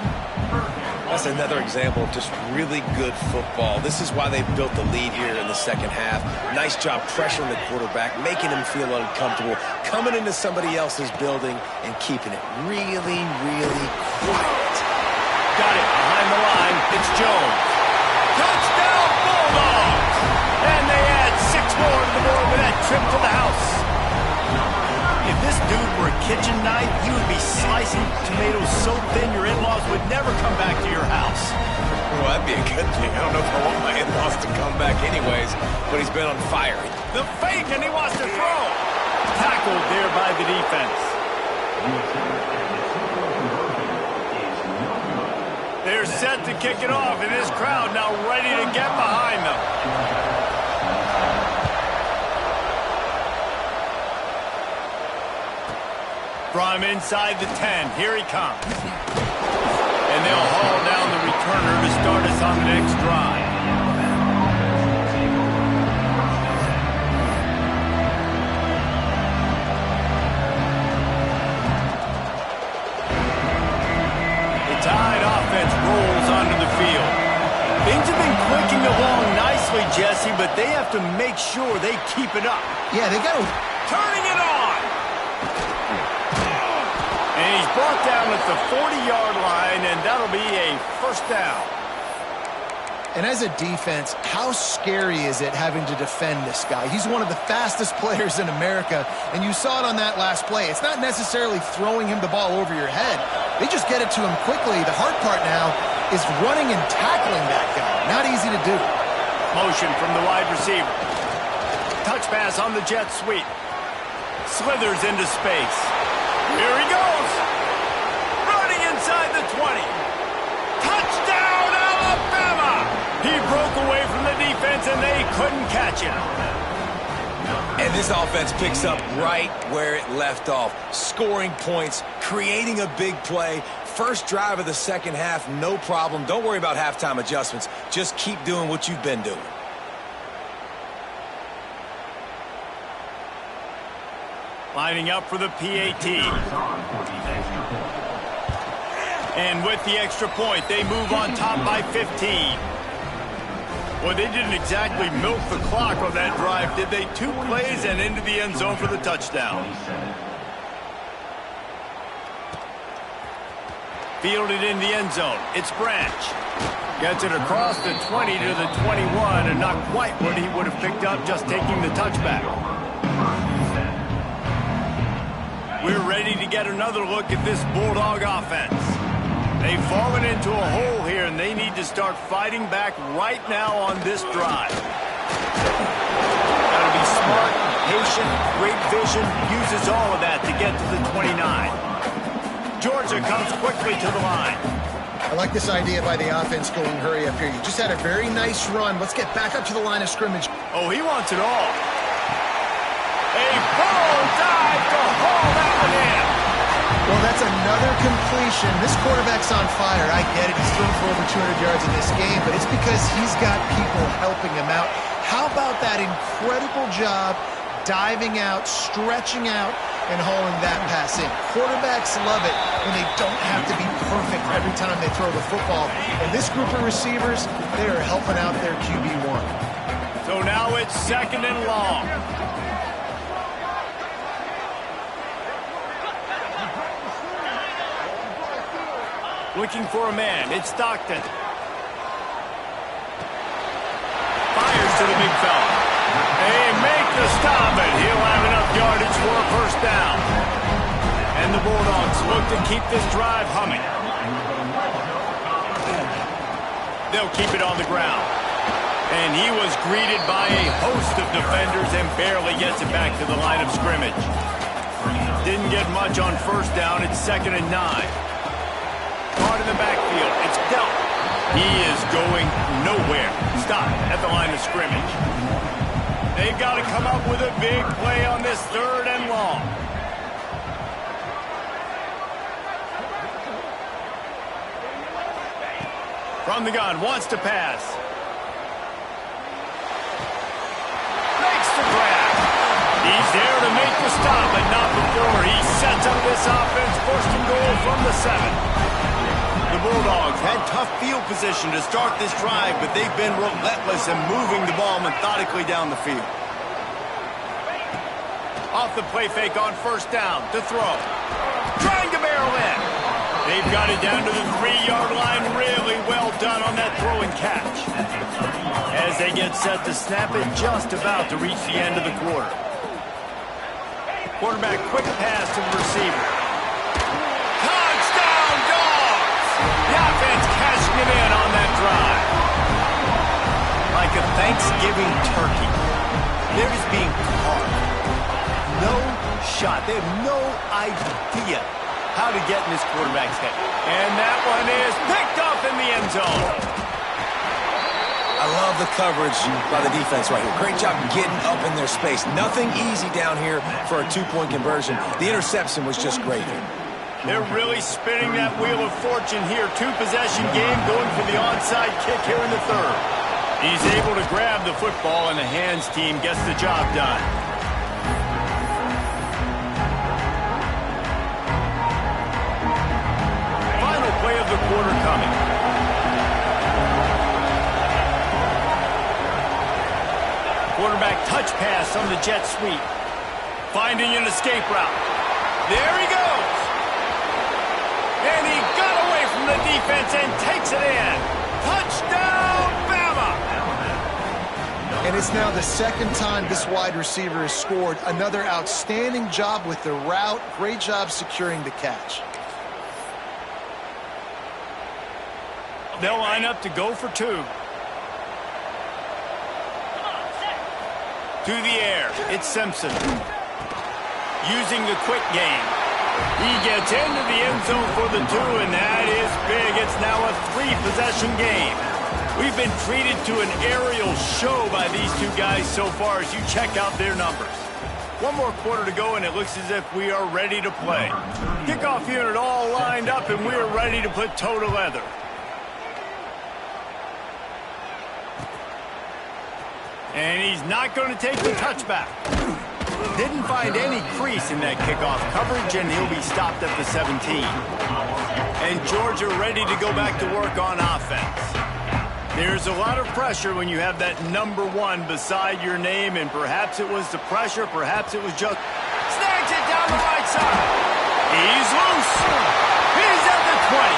That's another example of just really good football. This is why they built the lead here in the second half. Nice job pressuring the quarterback, making him feel uncomfortable, coming into somebody else's building and keeping it really, really quiet. Got it behind the line. It's Jones. Touchdown, Bulldogs! And they add 6 more to the board with that trip to the house. If this dude were a kitchen knife, you would be slicing tomatoes so thin your in-laws would never come back to your house. Well, that'd be a good thing. I don't know if I want my in-laws to come back anyways, but he's been on fire. The fake, and he wants to throw. Tackled there by the defense. They're set to kick it off, and this crowd now ready to get behind them. From inside the 10, here he comes. And they'll haul down the returner to start us on the next drive. The Tide offense rolls onto the field. Things have been clicking along nicely, Jesse, but they have to make sure they keep it up. Yeah, they got to... Turning it on! And he's brought down at the 40-yard line, and that'll be a 1st down. And as a defense, how scary is it having to defend this guy? He's one of the fastest players in America, and you saw it on that last play. It's not necessarily throwing him the ball over your head. They just get it to him quickly. The hard part now is running and tackling that guy. Not easy to do. Motion from the wide receiver. Touch pass on the jet sweep. Slithers into space. Here he goes. Running inside the 20. Touchdown, Alabama! He broke away from the defense, and they couldn't catch him. And this offense picks up right where it left off. Scoring points, creating a big play. First drive of the second half, no problem. Don't worry about halftime adjustments. Just keep doing what you've been doing. Lining up for the PAT. And with the extra point, they move on top by 15. Well, they didn't exactly milk the clock on that drive, did they? 2 plays and into the end zone for the touchdown. Fielded in the end zone. It's Branch. Gets it across the 20 to the 21, and not quite what he would have picked up just taking the touchback. We're ready to get another look at this Bulldog offense. They've fallen into a hole here, and they need to start fighting back right now on this drive. Got to be smart, patient, great vision, uses all of that to get to the 29. Georgia comes quickly to the line. I like this idea by the offense going hurry up here. You just had a very nice run. Let's get back up to the line of scrimmage. Oh, he wants it all. A bull dive to haul that one in. Well, that's another completion. This quarterback's on fire. I get it. He's thrown for over 200 yards in this game, but it's because he's got people helping him out. How about that incredible job diving out, stretching out, and hauling that pass in? Quarterbacks love it when they don't have to be perfect every time they throw the football. And this group of receivers, they are helping out their QB1. So now it's 2nd and long. Looking for a man. It's Stockton. Fires to the big fella. They make the stop, and he'll have enough yardage for a first down. And the Bulldogs look to keep this drive humming. They'll keep it on the ground. And he was greeted by a host of defenders and barely gets it back to the line of scrimmage. Didn't get much on first down. It's 2nd and 9. Hard in the backfield. It's dealt. He is going nowhere. Stop at the line of scrimmage. They've got to come up with a big play on this 3rd and long. From the gun, wants to pass. Makes the grab. He's there to make the stop, but not before he sets up this offense. 1st and goal from the 7. The Bulldogs had tough field position to start this drive, but they've been relentless in moving the ball methodically down the field. Off the play fake on 1st down to throw. Trying to barrel in. They've got it down to the 3-yard line. Really well done on that throw and catch. As they get set to snap it, just about to reach the end of the quarter. Quarterback quick pass to the receiver. Touchdown, Dogs! The offense cashing it in on that drive. Like a Thanksgiving turkey. They're just being carved. No shot. They have no idea how to get in this quarterback's head. And that one is picked up in the end zone. I love the coverage by the defense right here. Great job getting up in their space. Nothing easy down here for a 2-point conversion. The interception was just great. They're really spinning that wheel of fortune here. 2-possession game going for the onside kick here in the 3rd. He's able to grab the football, and the hands team gets the job done. Final play of the quarter coming. Quarterback touch pass on the jet sweep. Finding an escape route. There he goes. And he got away from the defense and takes it in. Touchdown, Bama! And it's now the 2nd time this wide receiver has scored. Another outstanding job with the route. Great job securing the catch. They'll line up to go for 2. To the air, it's Simpson. Using the quick game. He gets into the end zone for the 2, and that is big. It's now a 3-possession game. We've been treated to an aerial show by these 2 guys so far as you check out their numbers. 1 more quarter to go, and it looks as if we are ready to play. Kickoff unit all lined up, and we are ready to put toe to leather. And he's not going to take the touchback. Didn't find any crease in that kickoff coverage, and he'll be stopped at the 17. And Georgia ready to go back to work on offense. There's a lot of pressure when you have that number 1 beside your name, and perhaps it was the pressure, perhaps it was just... Snags it down the right side. He's loose. He's at the 20.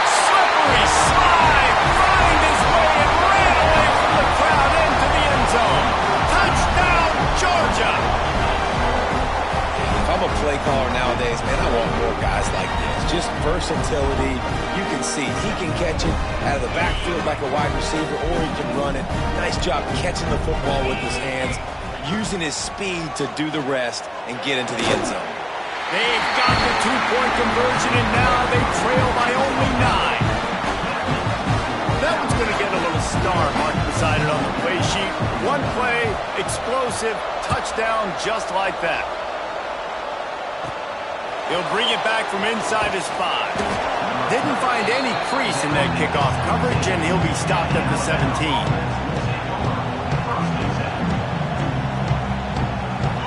Slippery slide. Find his way and ran away from the crowd into the end zone. Touchdown, Georgia. If I'm a play caller nowadays, man, I want more guys like this. Just versatility. You can see he can catch it out of the backfield like a wide receiver, or he can run it. Nice job catching the football with his hands, using his speed to do the rest and get into the end zone. They've got the two-point conversion, and now they trail by only 9. That one's going to get a little star marked beside it on the play sheet. One play, explosive, touchdown just like that. He'll bring it back from inside his 5. Didn't find any crease in that kickoff coverage, and he'll be stopped at the 17.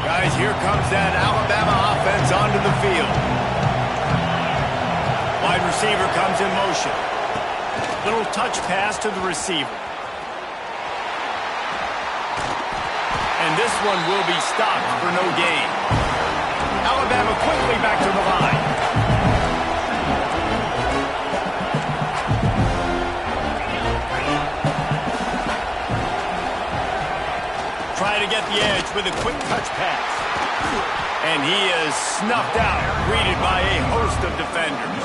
Guys, here comes that Alabama offense onto the field. Wide receiver comes in motion. Little touch pass to the receiver. And this one will be stopped for no gain. Alabama quickly back to the line. Try to get the edge with a quick touch pass. And he is snuffed out, greeted by a host of defenders.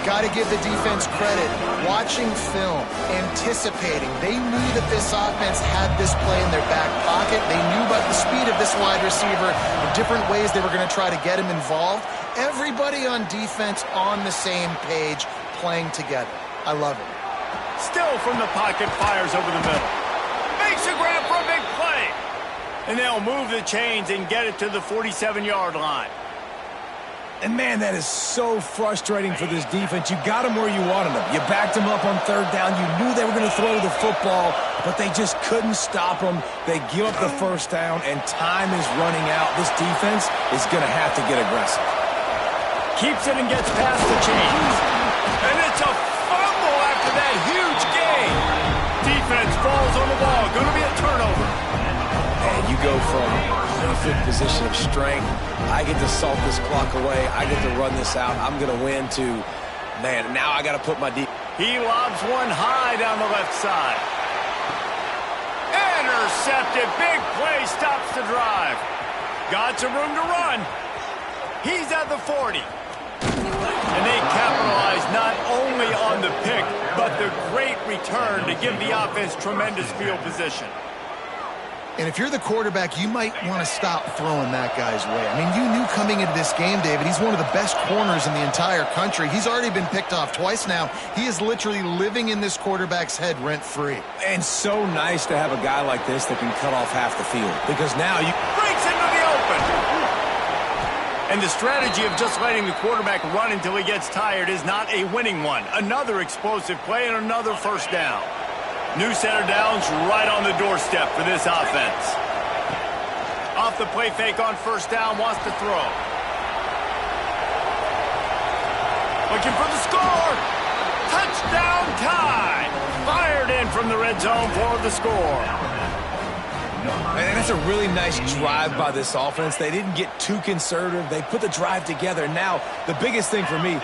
Got to give the defense credit. Watching film, anticipating. They knew that this offense had this play in their back pocket. They knew about the speed of this wide receiver, the different ways they were going to try to get him involved. Everybody on defense on the same page, playing together. I love it. Still from the pocket, fires over the middle. Makes a grab for a big play. And they'll move the chains and get it to the 47-yard line. And, man, that is so frustrating for this defense. You got them where you wanted them. You backed them up on third down. You knew they were going to throw the football, but they just couldn't stop them. They give up the first down, and time is running out. This defense is going to have to get aggressive. Keeps it and gets past the chains. And it's a fumble after that huge gain. Defense falls on the ball. Going to be a turnover. And you go from perfect position of strength. I get to salt this clock away. I get to run this out. I'm going to win to, man, now I got to put my deep. He lobs one high down the left side. Intercepted. Big play stops the drive. Got some room to run. He's at the 40. And they capitalize not only on the pick, but the great return to give the offense tremendous field position. And if you're the quarterback, you might want to stop throwing that guy's way. I mean, you knew coming into this game, David, he's one of the best corners in the entire country. He's already been picked off twice now. He is literally living in this quarterback's head rent-free. And so nice to have a guy like this that can cut off half the field. Because now you... Breaks into the open. And the strategy of just letting the quarterback run until he gets tired is not a winning one. Another explosive play and another first down. New center downs right on the doorstep for this offense. Off the play fake on first down, wants to throw. Looking for the score. Touchdown tie. Fired in from the red zone for the score. And that's a really nice drive by this offense. They didn't get too conservative. They put the drive together. Now, the biggest thing for me,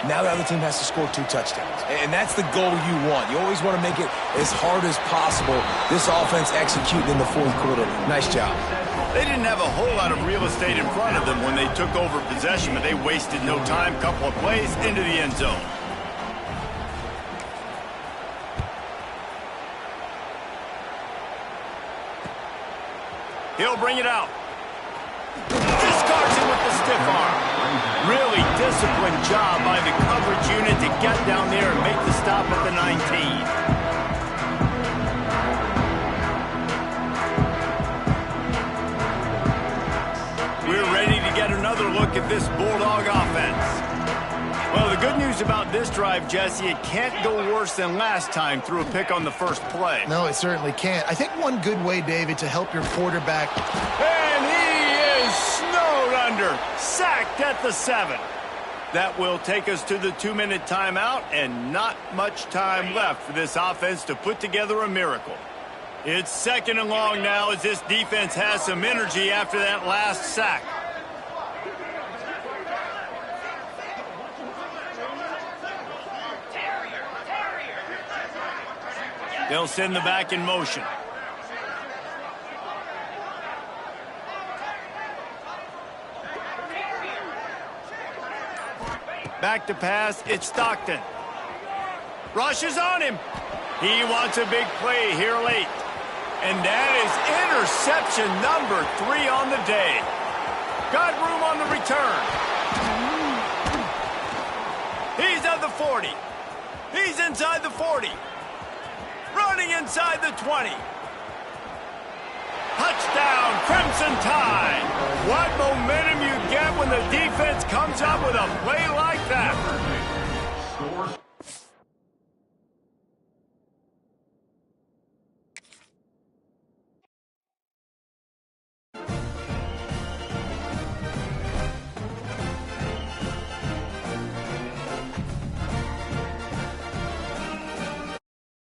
now the other team has to score 2 touchdowns. And that's the goal you want. You always want to make it as hard as possible. This offense executing in the fourth quarter. Nice job. They didn't have a whole lot of real estate in front of them when they took over possession, but they wasted no time. Couple of plays into the end zone. He'll bring it out. Discards it with the stiff arm. Really disciplined job by the coverage unit to get down there and make the stop at the 19. We're ready to get another look at this Bulldog offense. Well, the good news about this drive, Jesse, it can't go worse than last time through a pick on the first play. No, it certainly can't. I think one good way, David, to help your quarterback. And he is snowed under, sacked at the 7. That will take us to the 2-minute timeout, and not much time left for this offense to put together a miracle. It's 2nd and long now as this defense has some energy after that last sack. They'll send the back in motion. Back to pass, it's Stockton. Rush is on him. He wants a big play here late. And that is interception number 3 on the day. Got room on the return. He's at the 40. He's inside the 40. Running inside the 20. Touchdown, Crimson Tide. What momentum you get when the defense comes up with a play like that.